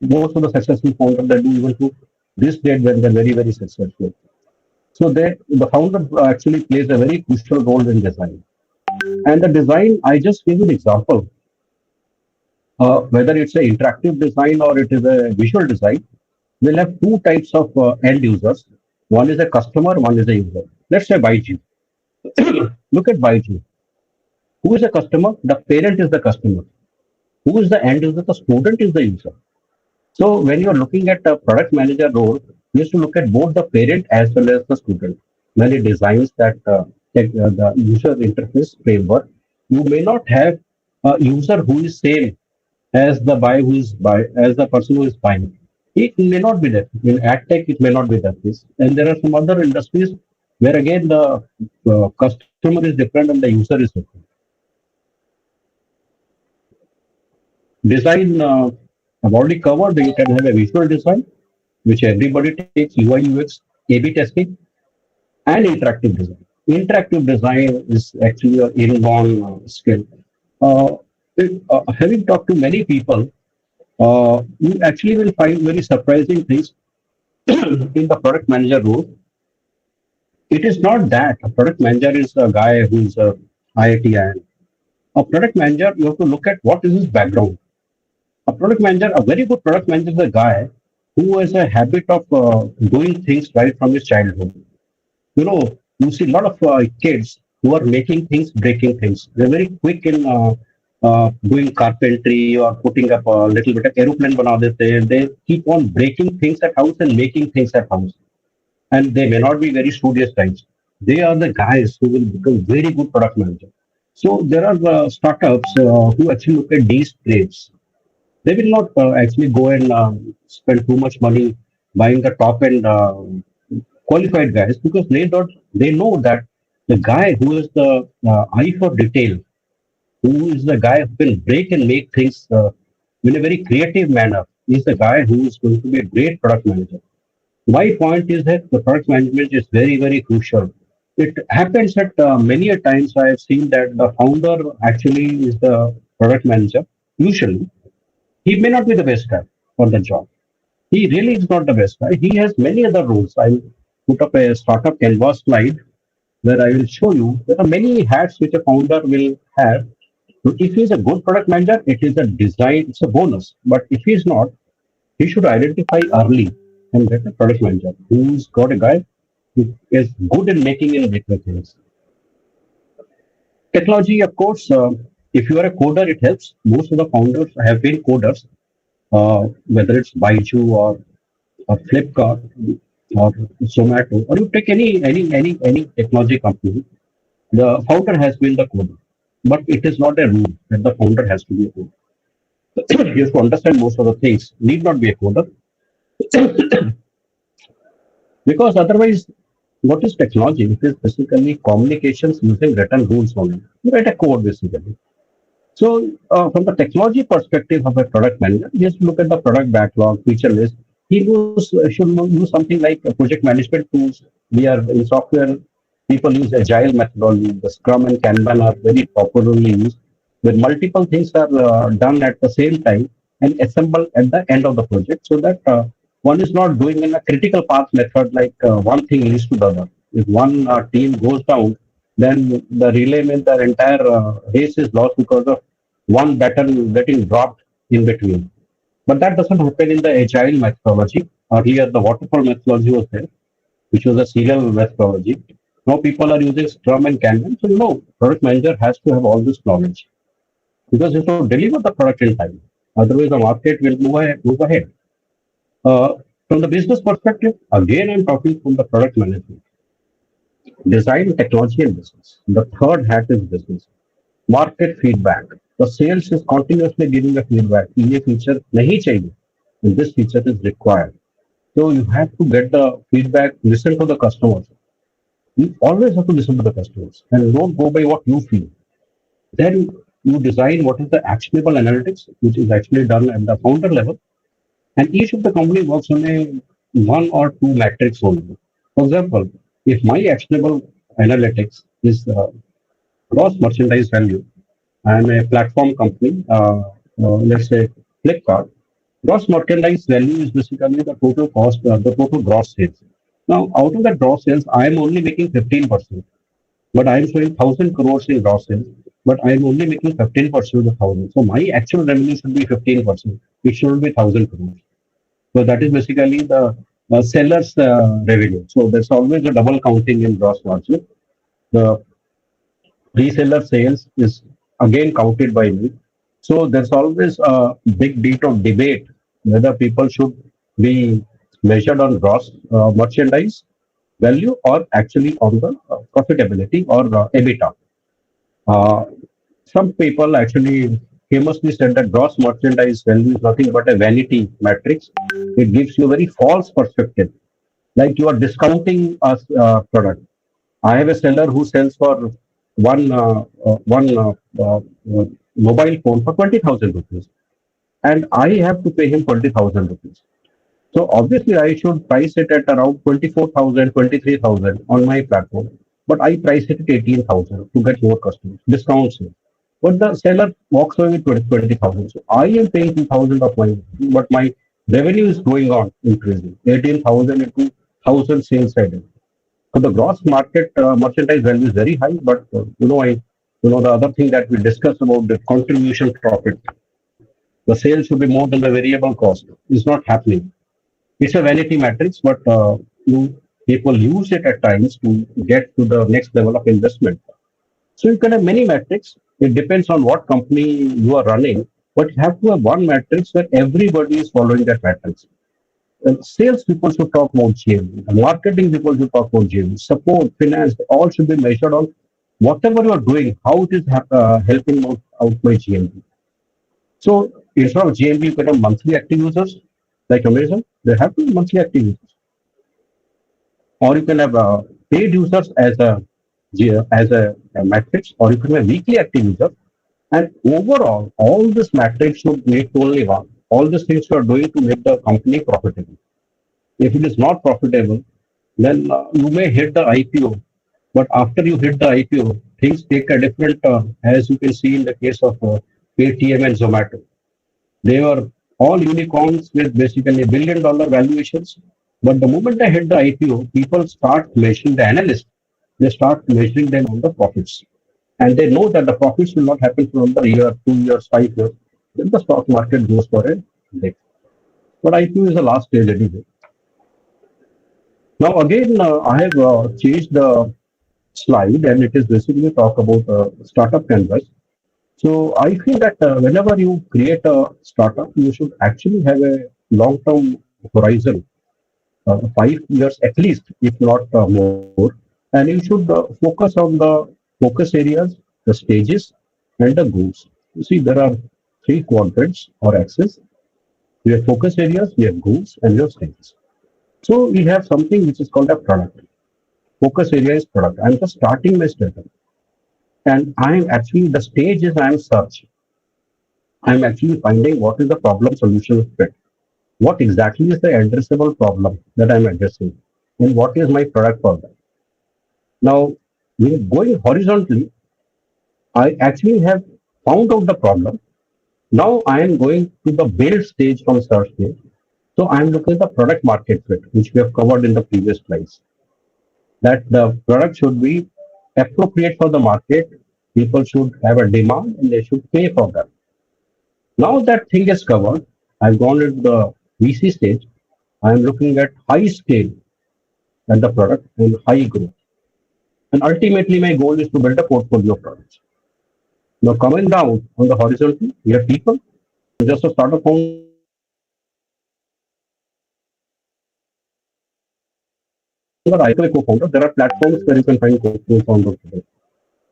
Most of the successful founders that do even to this date when they're very, very successful. So the founder actually plays a very crucial role in design. And the design, I just gave an example. Whether it's an interactive design or it is a visual design, we'll have two types of end users. One is a customer, one is a user. Let's say Baiju. Look at Baiju. Who is a customer? The parent is the customer. Who is the end user? The student is the user. So when you're looking at a product manager role, you have to look at both the parent as well as the student. When it designs that the user interface framework, you may not have a user who is same as the buy who is buy as the person who is buying. It may not be that. In ad tech, it may not be that case. And there are some other industries where again the customer is different and the user is different. Design, I've already covered. You can have a visual design, which everybody takes UI, UX, A/B testing, and interactive design. Interactive design is actually an inborn skill. Uh, Having talked to many people, you actually will find very surprising things in the product manager role. It is not that a product manager is a guy who is a IIT. A product manager, you have to look at what is his background. A product manager, a very good product manager is a guy who has a habit of doing things right from his childhood. You see a lot of kids who are making things, breaking things. They're very quick in doing carpentry or putting up a little bit of aeroplane bana dete hain. They keep on breaking things at house and making things at house. And they may not be very studious guys. They are the guys who will become very good product manager. So there are startups who actually look at these traits. They will not actually go and spend too much money buying the top end qualified guys because they know that the guy who is the eye for detail, who is the guy who can break and make things in a very creative manner, is the guy who is going to be a great product manager. My point is that the product management is very, very crucial. It happens that many a times I have seen that the founder actually is the product manager. Usually, he may not be the best guy for the job. He really is not the best guy. He has many other roles. I'll put up a startup canvas slide where I will show you there are many hats which a founder will have. So if he's a good product manager, it is a design, it's a bonus. But if he's not, he should identify early and get a product manager who's got a guy who is good in making and breaking things. Technology, of course, if you are a coder, it helps. Most of the founders have been coders, whether it's Baiju or Flipkart or Zomato, or you take any technology company, the founder has been the coder. But it is not a rule that the founder has to be a coder. You have to understand most of the things. Need not be a coder. Because otherwise, what is technology? It is basically communications using written rules only. You write a code basically. So, from the technology perspective of a product manager, he has to look at the product backlog, feature list. Should use something like project management tools. We are in software. People use agile methodology. The Scrum and Kanban are very popularly used, where multiple things are done at the same time and assembled at the end of the project, so that one is not doing in a critical path method like one thing leads to the other. If one team goes down, then the relay means the entire race is lost because of one battle getting dropped in between. But that doesn't happen in the agile methodology. Earlier, the waterfall methodology was there, which was a serial methodology. Now people are using Scrum and Kanban. So, product manager has to have all this knowledge because you have to deliver the product in time. Otherwise, the market will move ahead. From the business perspective, again, I'm talking from the product management, design, technology, and business. The third hat is business. Market feedback. The sales is continuously giving the feedback. ये feature नहीं चाहिए, and this feature is required. So you have to get the feedback, listen to the customers. You always have to listen to the customers and don't go by what you feel. Then you design what is the actionable analytics, which is actually done at the founder level. And each of the company works on a one or two metrics only. For example, if my actionable analytics is gross merchandise value, I'm a platform company, let's say Flipkart. Gross merchandise value is basically the total cost, the total gross sales. Now, out of that gross sales, I am only making 15%, but I am showing 1,000 crores in gross sales, but I am only making 15% of the 1,000. So my actual revenue should be 15%. It should be 1,000 crores. So that is basically the seller's revenue. So there's always a double counting in gross margin. The reseller sales is again counted by me. So there's always a big deal of debate whether people should be measured on gross merchandise value or actually on the profitability or EBITDA. Uh, some people actually famously said that gross merchandise value is nothing but a vanity matrix. It gives you a very false perspective, like you are discounting a product. I have a seller who sells for one mobile phone for 20,000 rupees, and I have to pay him 20,000 rupees. So obviously, I should price it at around 24,000, 23,000 on my platform, but I price it at 18,000 to get more customers, discounts. But the seller walks away with 20,000. So I am paying 2,000 of my, but my revenue is going on increasing. 18,000 into 1,000 sales I did. So the gross market merchandise value is very high, but the other thing that we discussed about the contribution profit, the sales should be more than the variable cost. Is not happening. It's a vanity matrix, but people use it at times to get to the next level of investment. So you can have many metrics. It depends on what company you are running, but you have to have one matrix where everybody is following that matrix. Sales people should talk about GMV. Marketing people should talk about GMV. Support, finance, all should be measured on whatever you are doing, how it is helping out my GMV. So instead of GMV, you can have monthly active users like Amazon. They have to be monthly active users, or you can have paid users as a matrix, or you can have weekly active users. And overall, all this matrix should make only one. All these things you are doing to make the company profitable. If it is not profitable, then you may hit the IPO. But after you hit the IPO, things take a different turn, as you can see in the case of Paytm and Zomato. They were all unicorns with basically $1 billion valuations. But the moment they hit the IPO, people start measuring the analysts. They start measuring them on the profits. And they know that the profits will not happen for another year, 2 years, 5 years. Then the stock market goes for a dip. But IPO is the last stage anyway. Now again, I have changed the slide, and it is basically talk about startup canvas. So I feel that whenever you create a startup, you should actually have a long-term horizon, 5 years at least, if not more. And you should focus on the focus areas, the stages, and the goals. You see, there are three quadrants or axes. We have focus areas, we have goals, and we have stages. So we have something which is called a product. Focus area is product. I'm just starting my startup. And I'm actually, the stage is I'm search. I'm actually finding what is the problem solution fit. What exactly is the addressable problem that I'm addressing? And what is my product for that? Now, when going horizontally, I actually have found out the problem. Now I am going to the build stage from search stage. So I am looking at the product market fit, which we have covered in the previous slides. That the product should be appropriate for the market. People should have a demand and they should pay for that. Now that thing is covered, I've gone into the VC stage. I am looking at high scale and the product and high growth. And ultimately, my goal is to build a portfolio of products. Now, coming down on the horizontal, we have people. Just a startup founder, I have a co-founder. There are platforms where you can find co-founders today.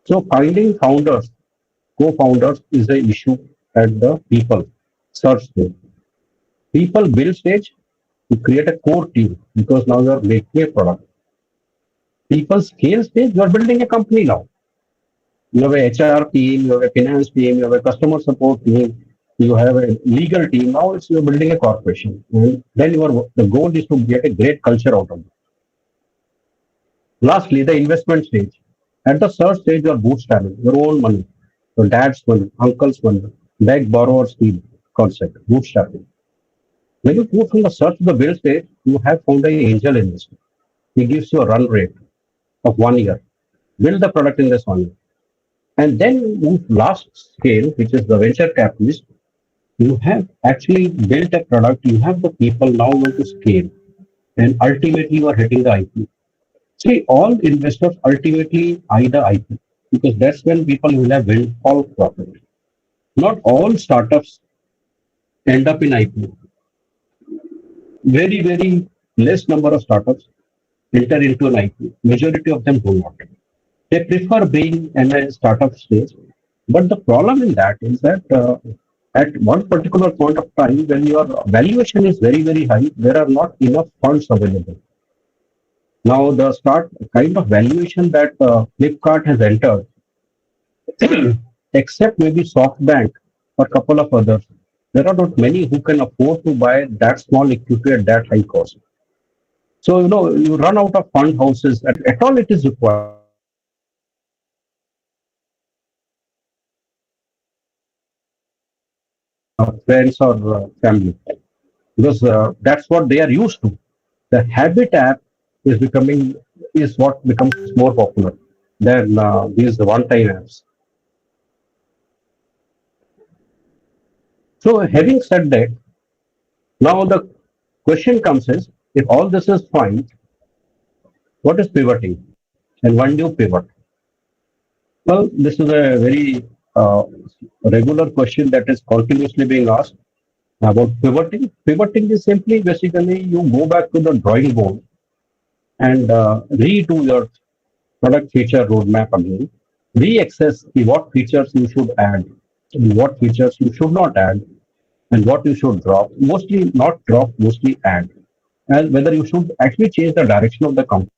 So, finding founders, co-founders is an issue at the people search stage. People build stage, you create a core team because now you are making a product. People scale stage, you are building a company now. You have a HR team, you have a finance team, you have a customer support team, you have a legal team. Now it's you're building a corporation. And then the goal is to get a great culture out of it. Lastly, the investment stage. At the search stage, you are bootstrapping your own money, your dad's money, uncle's money, beg borrower scheme concept, bootstrapping. When you move from the search to the build stage, you have found an angel investor. He gives you a run rate of 1 year. Build the product in this 1 year. And then move last scale, which is the venture capitalist. You have actually built a product, you have the people, now you want to scale. And ultimately you are hitting the IP. See, all investors ultimately eye the IP because that's when people will have windfall profit. Not all startups end up in IPO. Very, very less number of startups enter into an IPO. Majority of them do not. They prefer being in a startup stage. But the problem in that is that at one particular point of time, when your valuation is very, very high, there are not enough funds available. Now, the start kind of valuation that Flipkart has entered, except maybe SoftBank or a couple of others, there are not many who can afford to buy that small equity at that high cost. So, you run out of fund houses at all it is required. Friends or family, because that's what they are used to. The habit app is what becomes more popular than these one-time apps. So having said that, now the question comes is, if all this is fine, what is pivoting and when do you pivot? Well, this is a very regular question that is continuously being asked about pivoting. Pivoting is simply basically you go back to the drawing board and redo your product feature roadmap again, reassess what features you should add, what features you should not add, and what you should drop. Mostly not drop, mostly add. And whether you should actually change the direction of the company.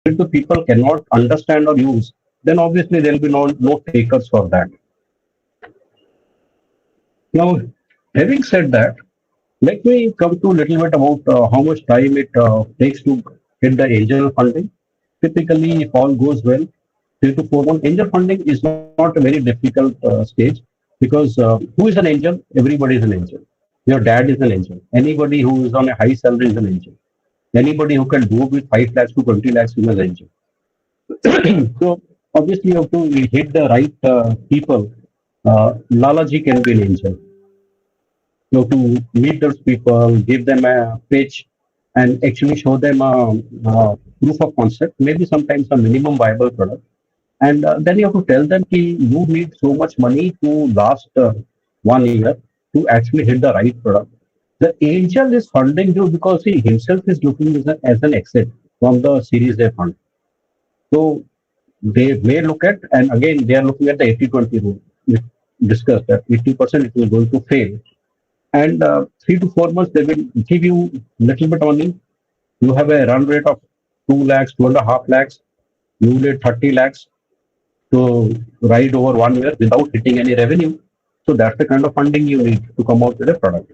If the people cannot understand or use, then obviously there will be no takers for that. Now, having said that, let me come to a little bit about how much time it takes to get the angel funding. Typically, if all goes well, 3 to 4 months. Angel funding is not a very difficult stage because who is an angel? Everybody is an angel. Your dad is an angel. Anybody who is on a high salary is an angel. Anybody who can do with 5 lakhs to 20 lakhs is an angel. So obviously you have to hit the right people. Lalaji can be an angel. You have to meet those people, give them a pitch, and actually show them a proof of concept, maybe sometimes a minimum viable product. And then you have to tell them ki you need so much money to last 1 year to actually hit the right product. The angel is funding you because he himself is looking as an exit from the Series A fund. So they may look at, and again, they are looking at the 80-20 rule. We discussed that 80% it is going to fail. And 3 to 4 months, they will give you little bit only. You have a run rate of 2 lakhs, 2.5 lakhs. You need 30 lakhs to ride over 1 year without hitting any revenue. So that's the kind of funding you need to come out with a product.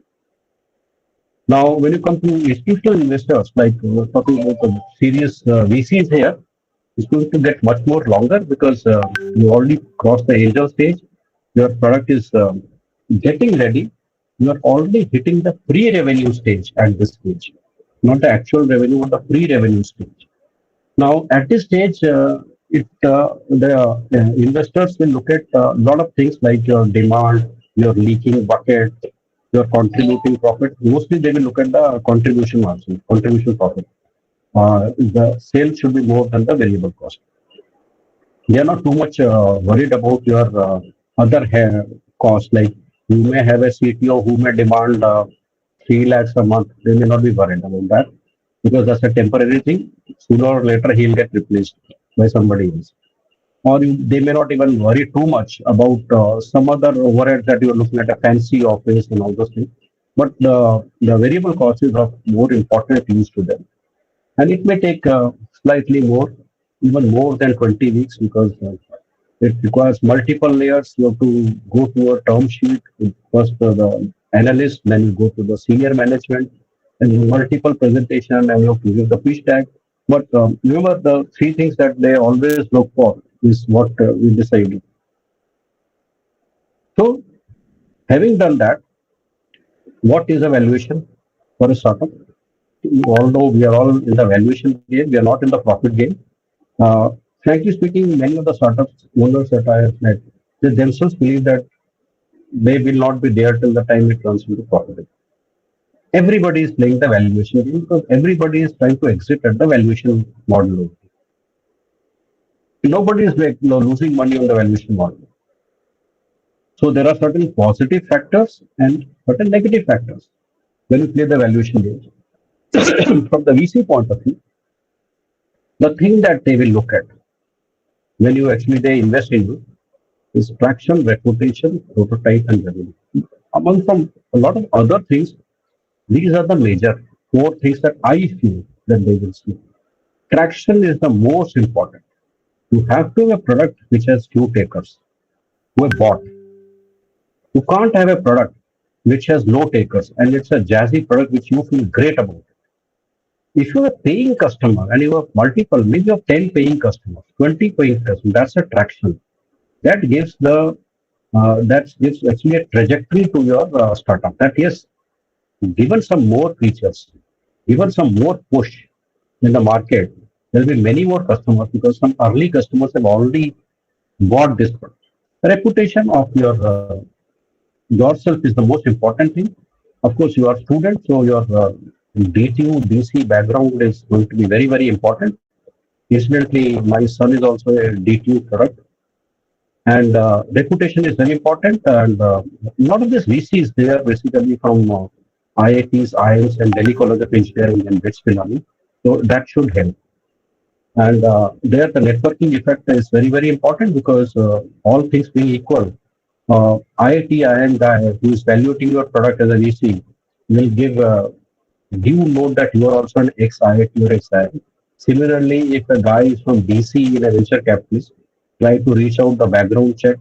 Now, when you come to institutional investors, like we're talking about the serious VCs here, it's going to get much more longer because you already crossed the angel stage. Your product is getting ready. You are already hitting the pre-revenue stage at this stage, not the actual revenue, but the pre-revenue stage. Now, at this stage, the investors will look at a lot of things like your demand, your leaking bucket, your contributing profit. Mostly, they will look at the contribution margin, contribution profit. The sales should be more than the variable cost. They are not too much worried about your other costs. Like you may have a CTO who may demand 3 lakhs a month. They may not be worried about that because that's a temporary thing. Sooner or later, he'll get replaced by somebody else. Or they may not even worry too much about some other overhead that you're looking at a fancy office and all those things. But the variable cost is of more important use to them. And it may take slightly more, even more than 20 weeks because it requires multiple layers. You have to go to a term sheet, first the analyst, then you go to the senior management, and multiple presentation, and you have to give the pitch deck. But remember, the three things that they always look for is what we decided. So, having done that, what is a valuation for a startup? Although we are all in the valuation game, we are not in the profit game. Frankly speaking, many of the startups owners that I have met, they themselves believe that they will not be there till the time it turns into profit. Everybody is playing the valuation game because everybody is trying to exit at the valuation model. Nobody is losing money on the valuation model. So there are certain positive factors and certain negative factors when you play the valuation game. From the VC point of view, the thing that they will look at when you actually they invest in you is traction, reputation, prototype, and revenue. Among from a lot of other things, these are the major 4 things that I feel that they will see. Traction is the most important. You have to have a product which has few takers who have bought. You can't have a product which has no takers and it's a jazzy product which you feel great about. If you are a paying customer and you have multiple, maybe you have 10 paying customers, 20 paying customers, that's a traction. That gives actually a trajectory to your startup. That yes, given some more features, given some more push in the market, there will be many more customers because some early customers have already bought this product. The reputation of yourself is the most important thing. Of course, you are student, so your DTU, DC background is going to be very, very important. Incidentally, my son is also a DTU product. And reputation is very important. And a lot of these VCs, they are basically from IITs, IIMs, and Delhi College of Engineering and BITS Pilani. So that should help. And there, the networking effect is very, very important because all things being equal, IIT, IIM guy who is evaluating your product as a VC will give you know that you are also an ex-IIT or ex-IIM. Similarly, if a guy is from DC in a venture capitalist, try to reach out the background check.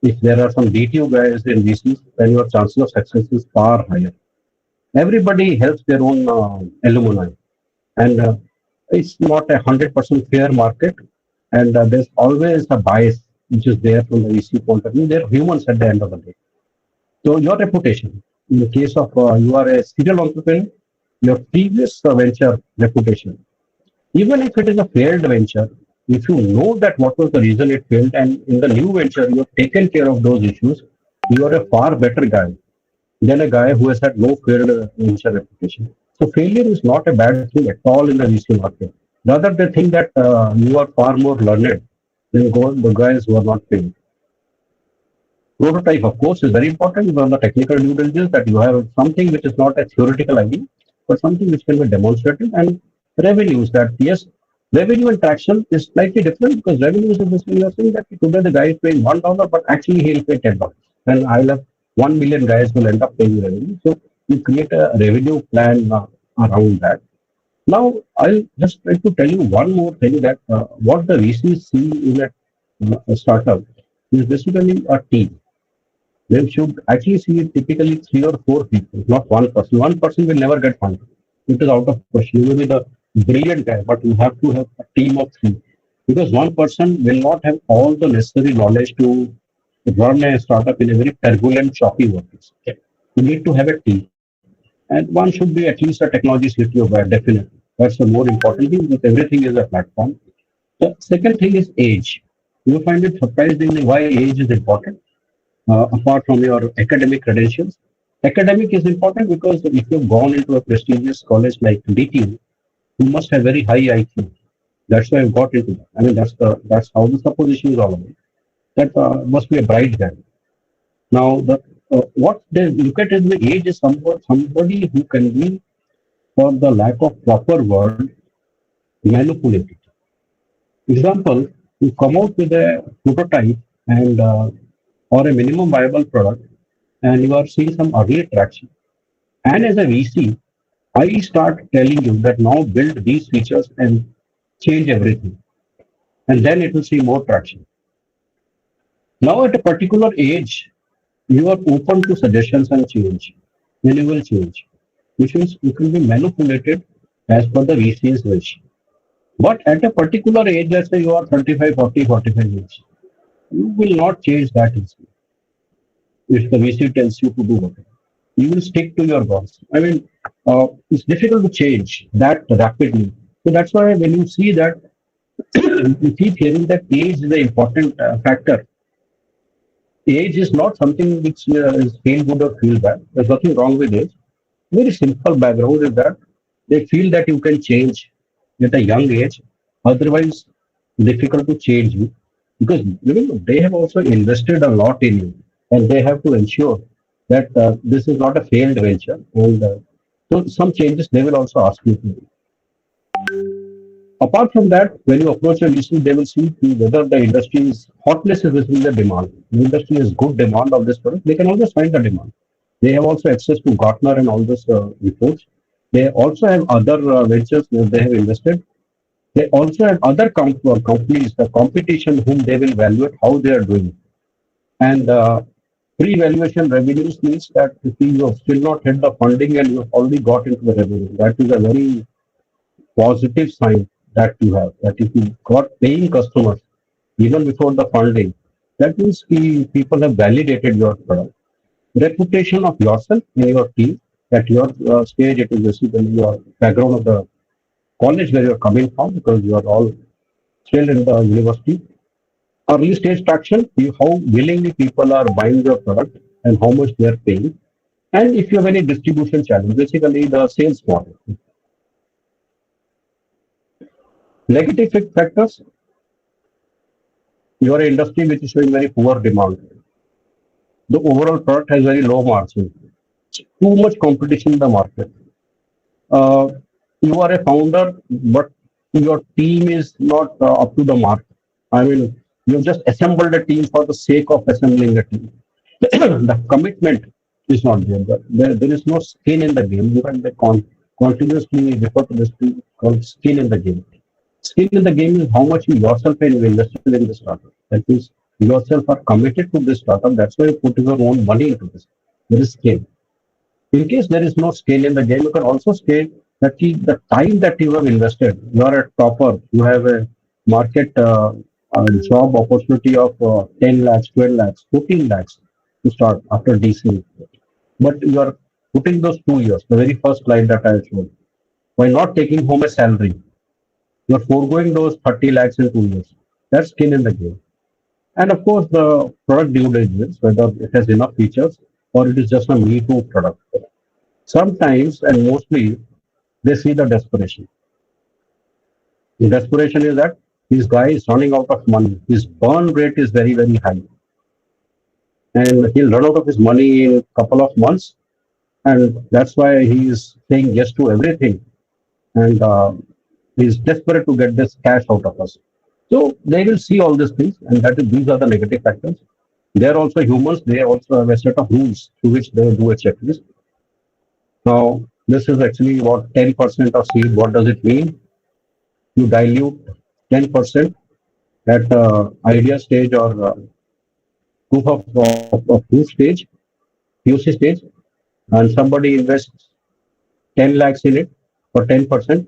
If there are some DTU guys in VCs, then your chances of success is far higher. Everybody helps their own alumni. And it's not 100% fair market. And there's always a bias which is there from the VC point of view. They're humans at the end of the day. So your reputation, in the case of you are a serial entrepreneur, your previous venture reputation, even if it is a failed venture, if you know that what was the reason it failed and in the new venture you have taken care of those issues, you are a far better guy than a guy who has had no failed venture reputation. So failure is not a bad thing at all in the VC market. Rather, they think that you are far more learned than the guys who are not failed. Prototype, of course, is very important for the technical due diligence that you have something which is not a theoretical idea, but something which can be demonstrated. And revenues that, yes, revenue and traction is slightly different because revenues is basically you're saying that today the guy is paying $1, but actually he'll pay $10. And I'll have 1 million guys will end up paying revenue. So you create a revenue plan around that. Now, I'll just try to tell you one more thing that what the VCs see in a startup is basically a team. They should actually see typically three or four people, not one person. One person will never get funded. It is out of question. You may be the brilliant guy, but you have to have a team of three. Because one person will not have all the necessary knowledge to run a startup in a very turbulent, choppy workplace. Okay. You need to have a team. And one should be at least a technology CTO guy, definitely. That's the more important thing because everything is a platform. The second thing is age. You find it surprisingly why age is important apart from your academic credentials. Academic is important because if you've gone into a prestigious college like DTU, you must have very high IQ. That's why I've got into that. I mean, that's how the supposition is all about. That must be a bright guy. Now, what they look at in the age is somebody who can be, for the lack of proper word, manipulated. Example, you come out with a prototype and or a minimum viable product, and you are seeing some early traction. And as a VC, I start telling you that now build these features and change everything, and then it will see more traction. Now, at a particular age, you are open to suggestions and change, then you will change, which means you can be manipulated as per the VC's wish. But at a particular age, let's say you are 35, 40, 45 years, you will not change that easily if the VC tells you to do whatever. You will stick to your goals. I mean, it's difficult to change that rapidly. So that's why when you see that, you keep hearing that age is the important factor. Age is not something which is feel good or feel bad. There's nothing wrong with age. Very simple background is that they feel that you can change at a young age. Otherwise, difficult to change you because they have also invested a lot in you, and they have to ensure that this is not a failed venture. And so, some changes they will also ask you to do. Apart from that, when you approach a VC, they will see whether the industry's hotness is within the demand. The industry is good demand of this product. They can always find the demand. They have also access to Gartner and all those reports. They also have other ventures where they have invested. They also have other companies, the competition whom they will evaluate how they are doing. And pre-valuation revenues means that if you have still not hit the funding and you have already got into the revenue, that is a very positive sign that you have. That if you got paying customers even before the funding, that means the people have validated your product. Reputation of yourself and your team at your stage, it is basically your background of the college where you're coming from because you are all still in the university. Early stage traction, how willingly people are buying your product and how much they are paying. And if you have any distribution challenge, basically the sales model. Negative factors, you are an industry which is showing very poor demand. The overall product has very low margin. Too much competition in the market. Uh, you are a founder, but your team is not up to the mark. I mean, you just assembled a team for the sake of assembling a team. The commitment is not there. There is no skin in the game. You can continuously refer to this thing called skin in the game. Skin in the game is how much you yourself have invested in the startup. That means yourself are committed to this startup. That's why you put your own money into this. There is skin. In case there is no scale in the game, you can also say that the time that you have invested, you are a topper, you have a market job opportunity of 10 lakhs, 12 lakhs, 14 lakhs to start after DC. But you are putting those 2 years, the very first slide that I showed, by not taking home a salary. You are foregoing those 30 lakhs in 2 years. That's skin in the game. And of course, the product due diligence, whether it has enough features or it is just a me too product. Sometimes and mostly they see the desperation. The desperation is that this guy is running out of money. His burn rate is very, very high. and he'll run out of his money in a couple of months, and that's why he is saying yes to everything, and he's desperate to get this cash out of us. So they will see all these things, and that is these are the negative factors. They are also humans. They also have a set of rules through which they do a checklist. Now, this is actually what 10% of seed. What does it mean? You dilute 10% at idea stage or proof stage, POC stage, and somebody invests 10 lakhs in it for 10%,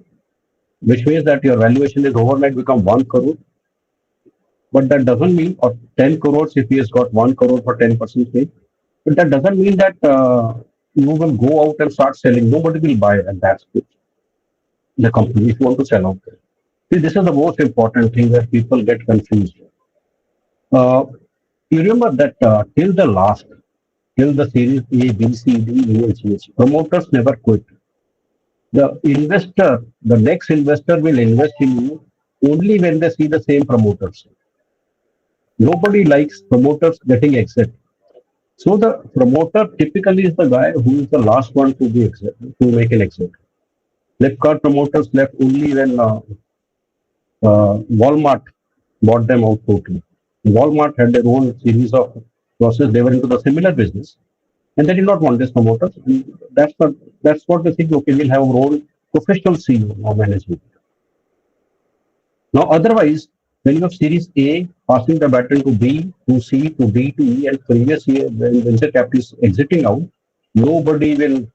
which means that your valuation is overnight become 1 crore. But that doesn't mean, or 10 crores if he has got 1 crore for 10% stake, but that doesn't mean that you will go out and start selling. Nobody will buy at that stage the company if you want to sell out. See, this is the most important thing where people get confused. Uh, you remember that till the series A, B, C, D, E, and G, promoters never quit. The next investor will invest in you only when they see the same promoters. Nobody likes promoters getting exit. So the promoter typically is the guy who is the last one to be exit, to make an exit. Flipkart promoters left only when Walmart bought them out totally. Walmart had their own series of process. They were into the similar business, and they did not want these promoters. And that's what they think. Okay, we'll have our own professional CEO or management. Now, otherwise, when you have Series A passing the baton to B, to C, to D, to E, and previous year when venture capital is exiting out, nobody will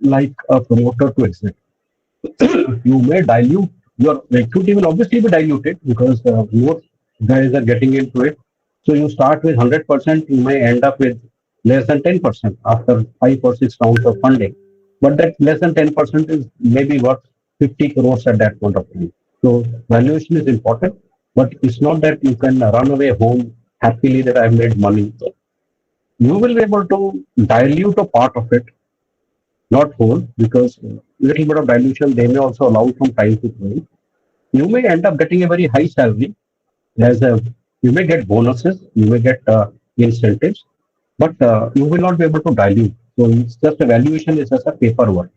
like a promoter to exit. You may dilute your equity will obviously be diluted because more guys are getting into it. So you start with 100%, you may end up with less than 10% after 5 or 6 rounds of funding. But that less than 10% is maybe worth 50 crores at that point of time. So valuation is important, but it's not that you can run away home happily that I've made money. You will be able to dilute a part of it, not whole, because little bit of dilution they may also allow from time to time. You may end up getting a very high salary. As a, you may get bonuses, you may get incentives, but you will not be able to dilute. So it's just a valuation is just a paperwork.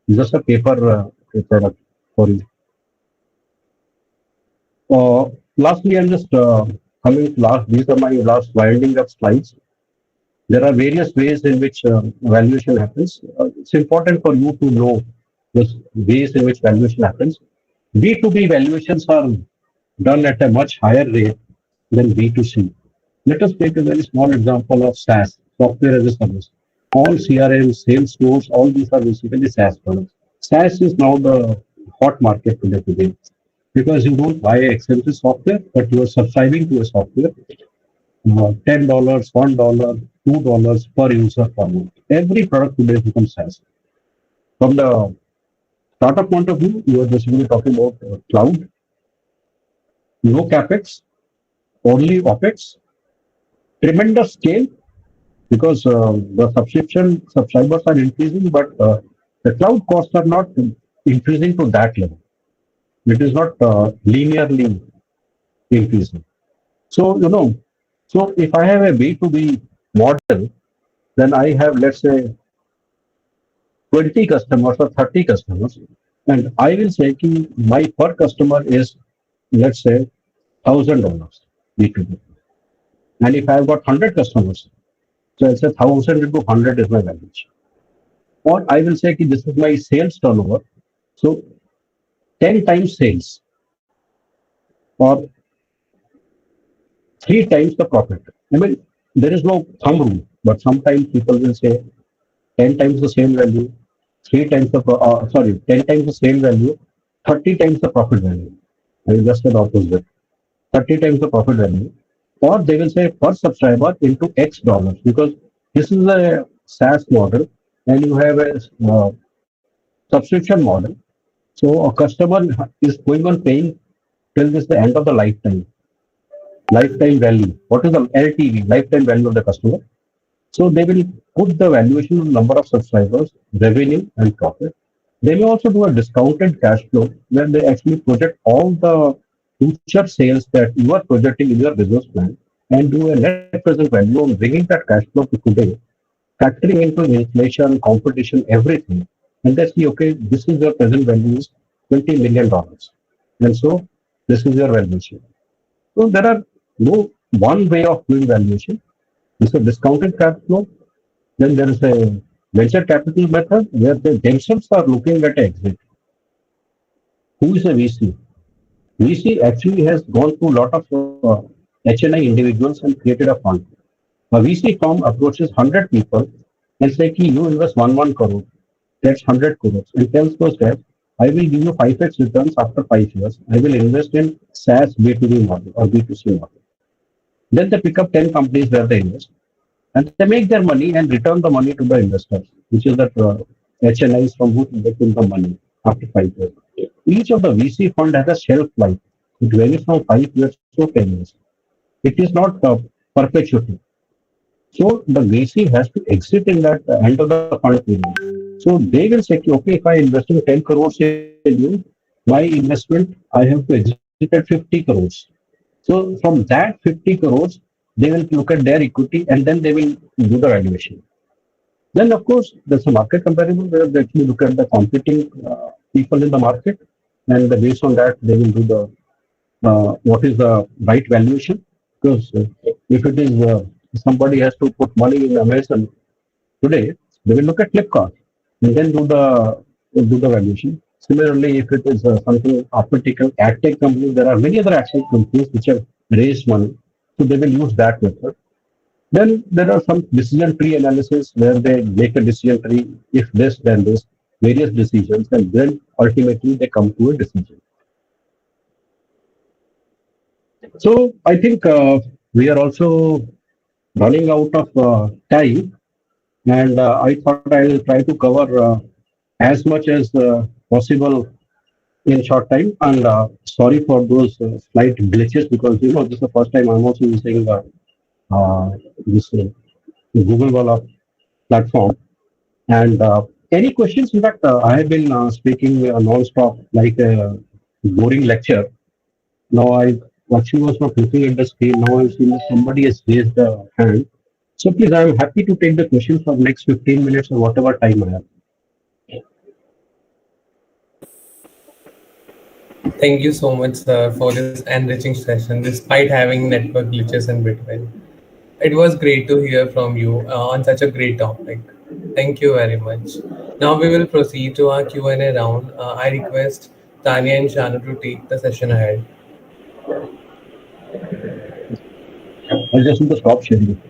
It's just a paper product for you. Lastly, I'm just coming to last. These are my last winding up slides. There are various ways in which valuation happens. It's important for you to know the ways in which valuation happens. B2B valuations are done at a much higher rate than B2C. Let us take a very small example of SaaS, software as a service. All CRM, sales tools, all these are basically SaaS products. SaaS is now the hot market today because you don't buy expensive software, but you are subscribing to a software. $10, $1, $2 per user per month. Every product today becomes SaaS. From the startup point of view, you are basically talking about cloud, no capex, only opex, tremendous scale because the subscribers are increasing, but the cloud costs are not increasing to that level. It is not linearly increasing. So, so if I have a B2B model, then I have, let's say, 20 customers or 30 customers, and I will say that my per customer is, let's say, $1,000 B2B. And if I've got 100 customers, so I say 1,000 into 100 is my valuation. Or I will say that this is my sales turnover. So 10 times sales or 3 times the profit. I mean, there is no thumb rule, but sometimes people will say 10 times the same value, 10 times the same value, 30 times the profit value. I will just say the opposite. 30 times the profit value. Or they will say per subscriber into X dollars because this is a SaaS model and you have a subscription model. So a customer is going on paying till this the end of the lifetime. Lifetime value. What is the LTV, lifetime value of the customer? So they will put the valuation on number of subscribers, revenue, and profit. They may also do a discounted cash flow where they actually project all the future sales that you are projecting in your business plan and do a net present value on bringing that cash flow to today, factoring into inflation, competition, everything, and they see, okay, this is your present value is $20 million. And so this is your valuation. So there are no one way of doing valuation. It's a discounted cash flow. Then there is a venture capital method where they themselves are looking at exit. Who is a VC? VC actually has gone through a lot of HNI individuals and created a fund. A VC firm approaches 100 people and say, "Ki, you invest 1 crore, that's 100 crores, and tells those guys, I will give you 5x returns after 5 years. I will invest in SaaS B2B model or B2C model." Then they pick up 10 companies where they invest and they make their money and return the money to the investors, which is that HNIs from who they get the money after 5 years. Each of the VC fund has a shelf life. It varies from 5 years to 10 years. It is not perpetuity. So the VC has to exit in that end of the fund period. So they will say, okay, if I invest in 10 crores in you, my investment, I have to exit at 50 crores. So from that 50 crores, they will look at their equity and then they will do the valuation. Then, of course, there's a market comparison where they actually look at the competing people in the market, and based on that, they will do the what is the right valuation. Because if it is somebody has to put money in Amazon today, they will look at Flipkart and then do the valuation. Similarly, if it is something optical ad tech company, there are many other ad tech companies which have raised money, so they will use that method. Then there are some decision tree analysis where they make a decision tree, if this, then this, various decisions, and then ultimately they come to a decision. So I think we are also running out of time, and I thought I will try to cover as much as possible in short time. And sorry for those slight glitches, because this is the first time I'm also using this Google Walla platform. And any questions? In fact, I have been speaking non-stop like a boring lecture. Now I actually was not looking at the screen. Now I'm seeing that somebody has raised a hand. So please, I'm happy to take the questions for next 15 minutes or whatever time I have. Thank you so much, sir, for this enriching session, despite having network glitches in between. It was great to hear from you on such a great topic. Thank you very much. Now we will proceed to our Q&A round. I request Tanya and Shanu to take the session ahead. I just need to stop sharing.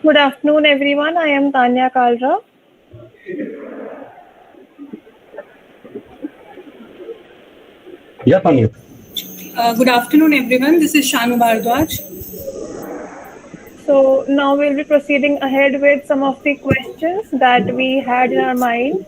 Good afternoon, everyone. I am Tanya Kalra. Yeah, Tanya. Good afternoon, everyone. This is Shanu Bharadwaj. So now we'll be proceeding ahead with some of the questions that we had in our mind.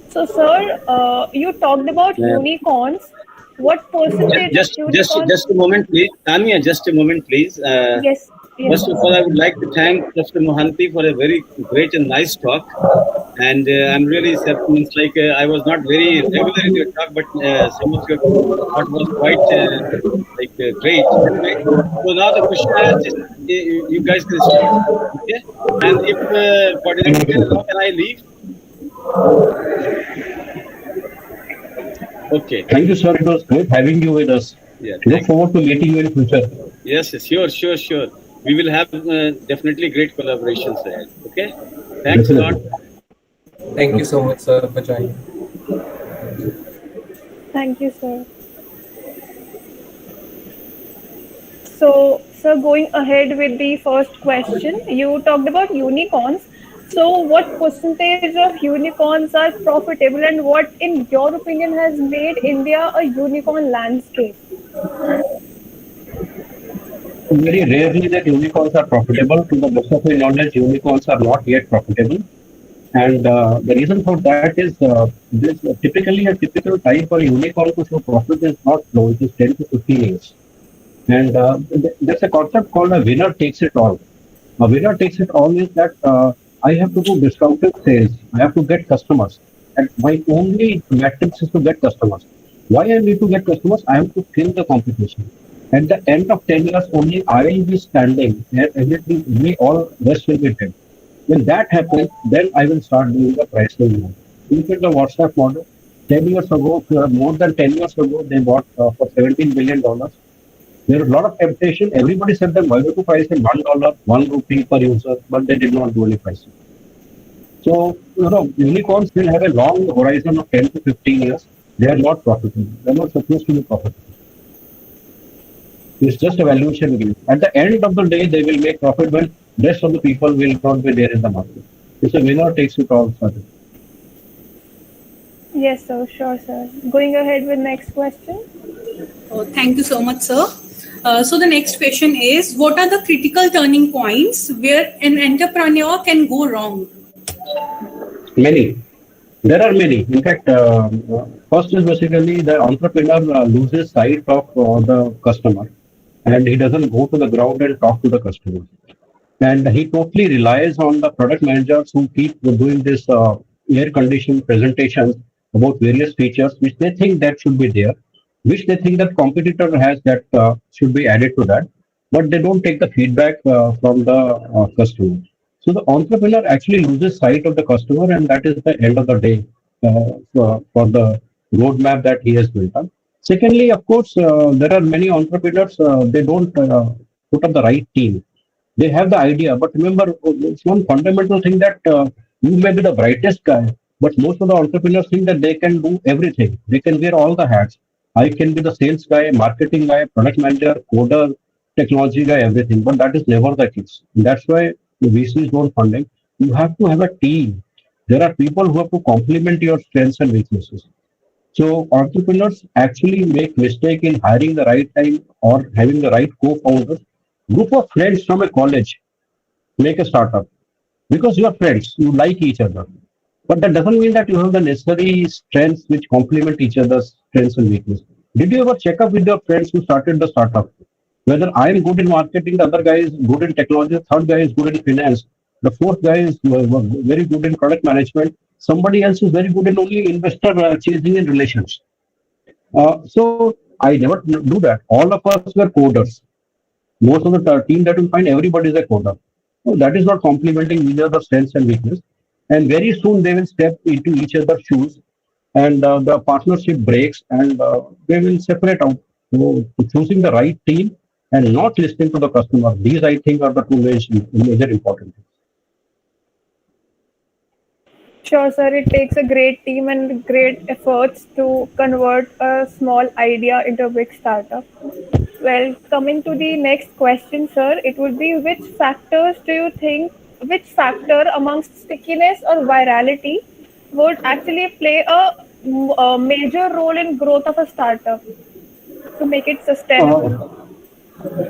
So, sir, you talked about unicorns. What percentage of unicorns? Just a moment, please. Tanya, just a moment, please. Yes. First of all, I would like to thank Dr. Mohanty for a very great and nice talk. And I'm really it's like I was not very regular in your talk, but some of your talk was quite great. Anyway, so now the question is, you guys can start. Okay? And if for how can I leave? Okay. Thank you, sir. It was great having you with us. Yeah. Look forward to meeting you in future. Yes, sure. We will have definitely great collaborations ahead. Okay. Thanks a lot. Thank you so much, sir, for joining. Thank you, sir. So, sir, going ahead with the first question, you talked about unicorns. So, what percentage of unicorns are profitable, and what, in your opinion, has made India a unicorn landscape? Very rarely that unicorns are profitable. To the best of my knowledge, unicorns are not yet profitable. And the reason for that is this typically a typical time for a unicorn to show profit is not slow, it is 10 to 15 years. And there's a concept called a winner takes it all. A winner takes it all is that I have to do discounted sales, I have to get customers. And my only metrics is to get customers. Why I need to get customers? I have to kill the competition. At the end of 10 years, only I will be standing and everything, we all rest will be dead. When that happens, then I will start doing the pricing model. Look at the WhatsApp model. 10 years ago, more than 10 years ago, they bought for $17 billion. There was a lot of temptation. Everybody said that why don't you price it $1, 1 rupee per user, but they did not do any pricing. So, unicorns will have a long horizon of 10 to 15 years. They are not profitable. They are not supposed to be profitable. It's just a valuation game. At the end of the day, they will make profit when rest of the people will not be there in the market. It's a winner takes it all strategy. Yes, sir. Sure, sir. Going ahead with next question. Oh, thank you so much, sir. So the next question is, what are the critical turning points where an entrepreneur can go wrong? Many. There are many. In fact, first is basically the entrepreneur loses sight of the customer and he doesn't go to the ground and talk to the customer. And he totally relies on the product managers who keep doing this air-conditioned presentations about various features which they think that should be there, which they think that competitor has that should be added to that, but they don't take the feedback from the customer. So the entrepreneur actually loses sight of the customer, and that is the end of the day for the roadmap that he has built up. Secondly, of course, there are many entrepreneurs, they don't put up the right team. They have the idea, but remember, it's one fundamental thing that you may be the brightest guy, but most of the entrepreneurs think that they can do everything. They can wear all the hats. I can be the sales guy, marketing guy, product manager, coder, technology guy, everything. But that is never the case. That's why the VCs don't funding. You have to have a team. There are people who have to complement your strengths and weaknesses. So entrepreneurs actually make mistake in hiring the right time or having the right co-founders. Group of friends from a college make a startup because you are friends, you like each other. But that doesn't mean that you have the necessary strengths which complement each other's strengths and weaknesses. Did you ever check up with your friends who started the startup? Whether I am good in marketing, the other guy is good in technology, the third guy is good in finance, the fourth guy is very good in product management, somebody else is very good in only investor chasing in relations. So I never do that. All of us were coders. Most of the team that you find, everybody is a coder. So that is not complementing each other's strengths and weakness. And very soon they will step into each other's shoes and the partnership breaks and they will separate out. So choosing the right team and not listening to the customer, these I think are the two major important things. Sure, sir. It takes a great team and great efforts to convert a small idea into a big startup. Well, coming to the next question, sir, it would be which factors do you think, which factor amongst stickiness or virality would actually play a major role in growth of a startup to make it sustainable?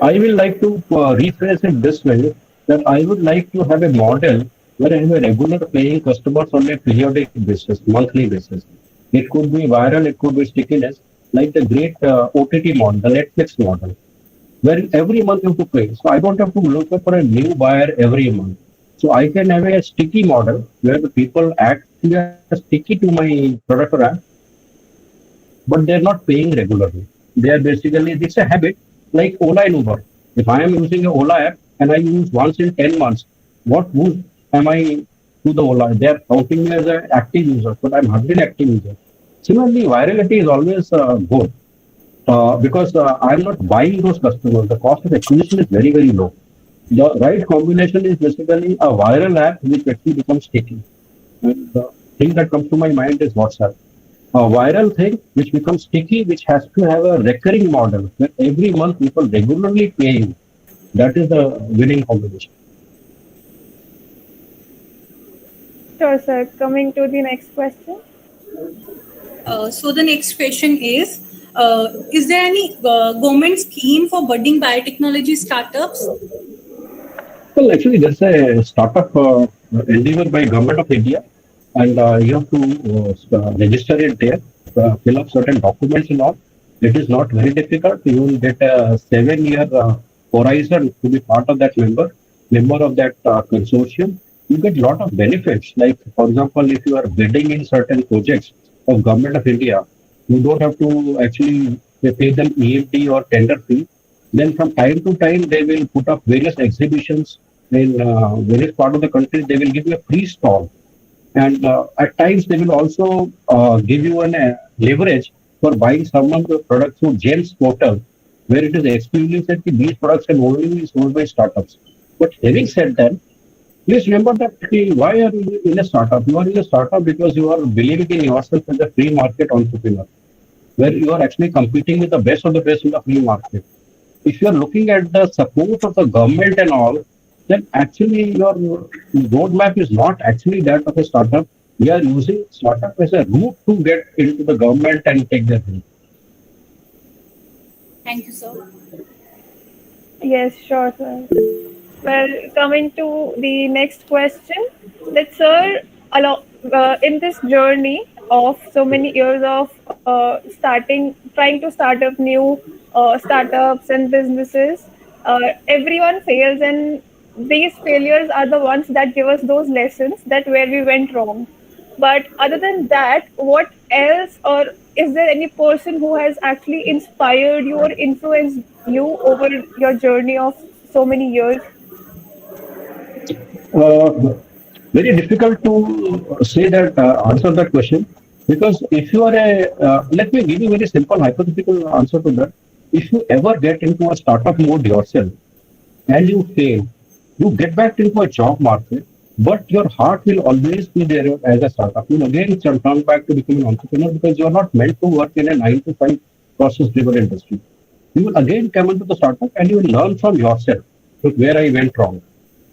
I will like to rephrase it this way that I would like to have a model where I have a regular paying customers on a periodic basis, monthly basis. It could be viral, it could be stickiness, like the great OTT model, the Netflix model, where every month you have to pay. So I don't have to look for a new buyer every month. So I can have a sticky model where the people actually are sticky to my product or app, but they're not paying regularly. They are basically, it's a habit like Ola and Uber. If I am using a Ola app and I use once in 10 months, what boost am I to the Ola? They are counting me as an active user, but I'm hardly an active user. Similarly, virality is always good because I'm not buying those customers. The cost of acquisition is very, very low. The right combination is basically a viral app which actually becomes sticky. And the thing that comes to my mind is WhatsApp. A viral thing which becomes sticky, which has to have a recurring model where every month people regularly paying. That is the winning combination. Sure, sir. Coming to the next question. So the next question is there any government scheme for budding biotechnology startups? Well, actually, there's a startup endeavor by Government of India, and you have to register it there, fill up certain documents and all. It is not very difficult. You will get a 7-year horizon to be part of that member of that consortium. You get a lot of benefits. Like, for example, if you are bidding in certain projects of Government of India, You don't have to actually pay them EMD or tender fee. Then from time to time, they will put up various exhibitions in various part of the country. They will give you a free stall, and at times they will also give you an leverage for buying some of the products through James portal, where it is exclusively said that these products can only be sold by startups. But having said that, please remember that why are you in a startup? You are in a startup because you are believing in yourself as a free market entrepreneur, where you are actually competing with the best of the best in the free market. If you are looking at the support of the government and all, then actually your roadmap is not actually that of a startup. We are using startup as a route to get into the government and take their help. Thank you, sir. Yes, sure, sir. Well, coming to the next question, that sir, in this journey of so many years of trying to start up new startups and businesses, everyone fails, and these failures are the ones that give us those lessons that where we went wrong. But other than that, what else, or is there any person who has actually inspired you or influenced you over your journey of so many years? Uh, Very difficult to say that answer that question, because if you are let me give you a very simple hypothetical answer to that. If you ever get into a startup mode yourself and you fail, you get back into a job market, but your heart will always be there as a startup. You will again turn back to becoming an entrepreneur because you are not meant to work in a 9 to 5 process driven industry. You will again come into the startup and you will learn from yourself, look where I went wrong.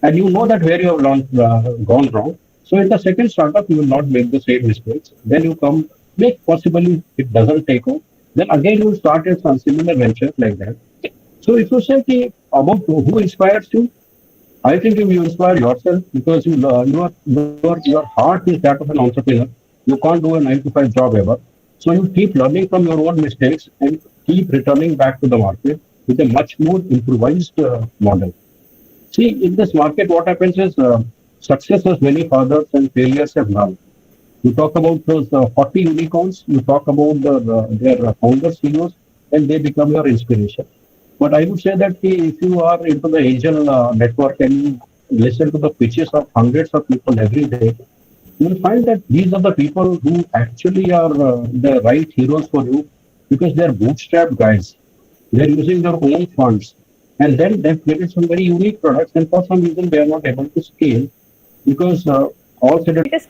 And you know that where you have gone wrong. So in the second startup, you will not make the same mistakes. Then you come, make possibly it doesn't take off. Then again, you will start a similar venture like that. So if you say about who inspires you, I think if you inspire yourself because your heart is that of an entrepreneur. You can't do a 9 to 5 job ever. So you keep learning from your own mistakes and keep returning back to the market with a much more improvised model. See, in this market, what happens is success has many fathers and failures have none. You talk about those 40 unicorns, you talk about their founders, CEOs, and they become your inspiration. But I would say that if you are into the angel network and you listen to the pitches of hundreds of people every day, you will find that these are the people who actually are the right heroes for you because they are bootstrap guys. They are using their own funds. And then they've created some very unique products, and for some reason they are not able to scale because all said It is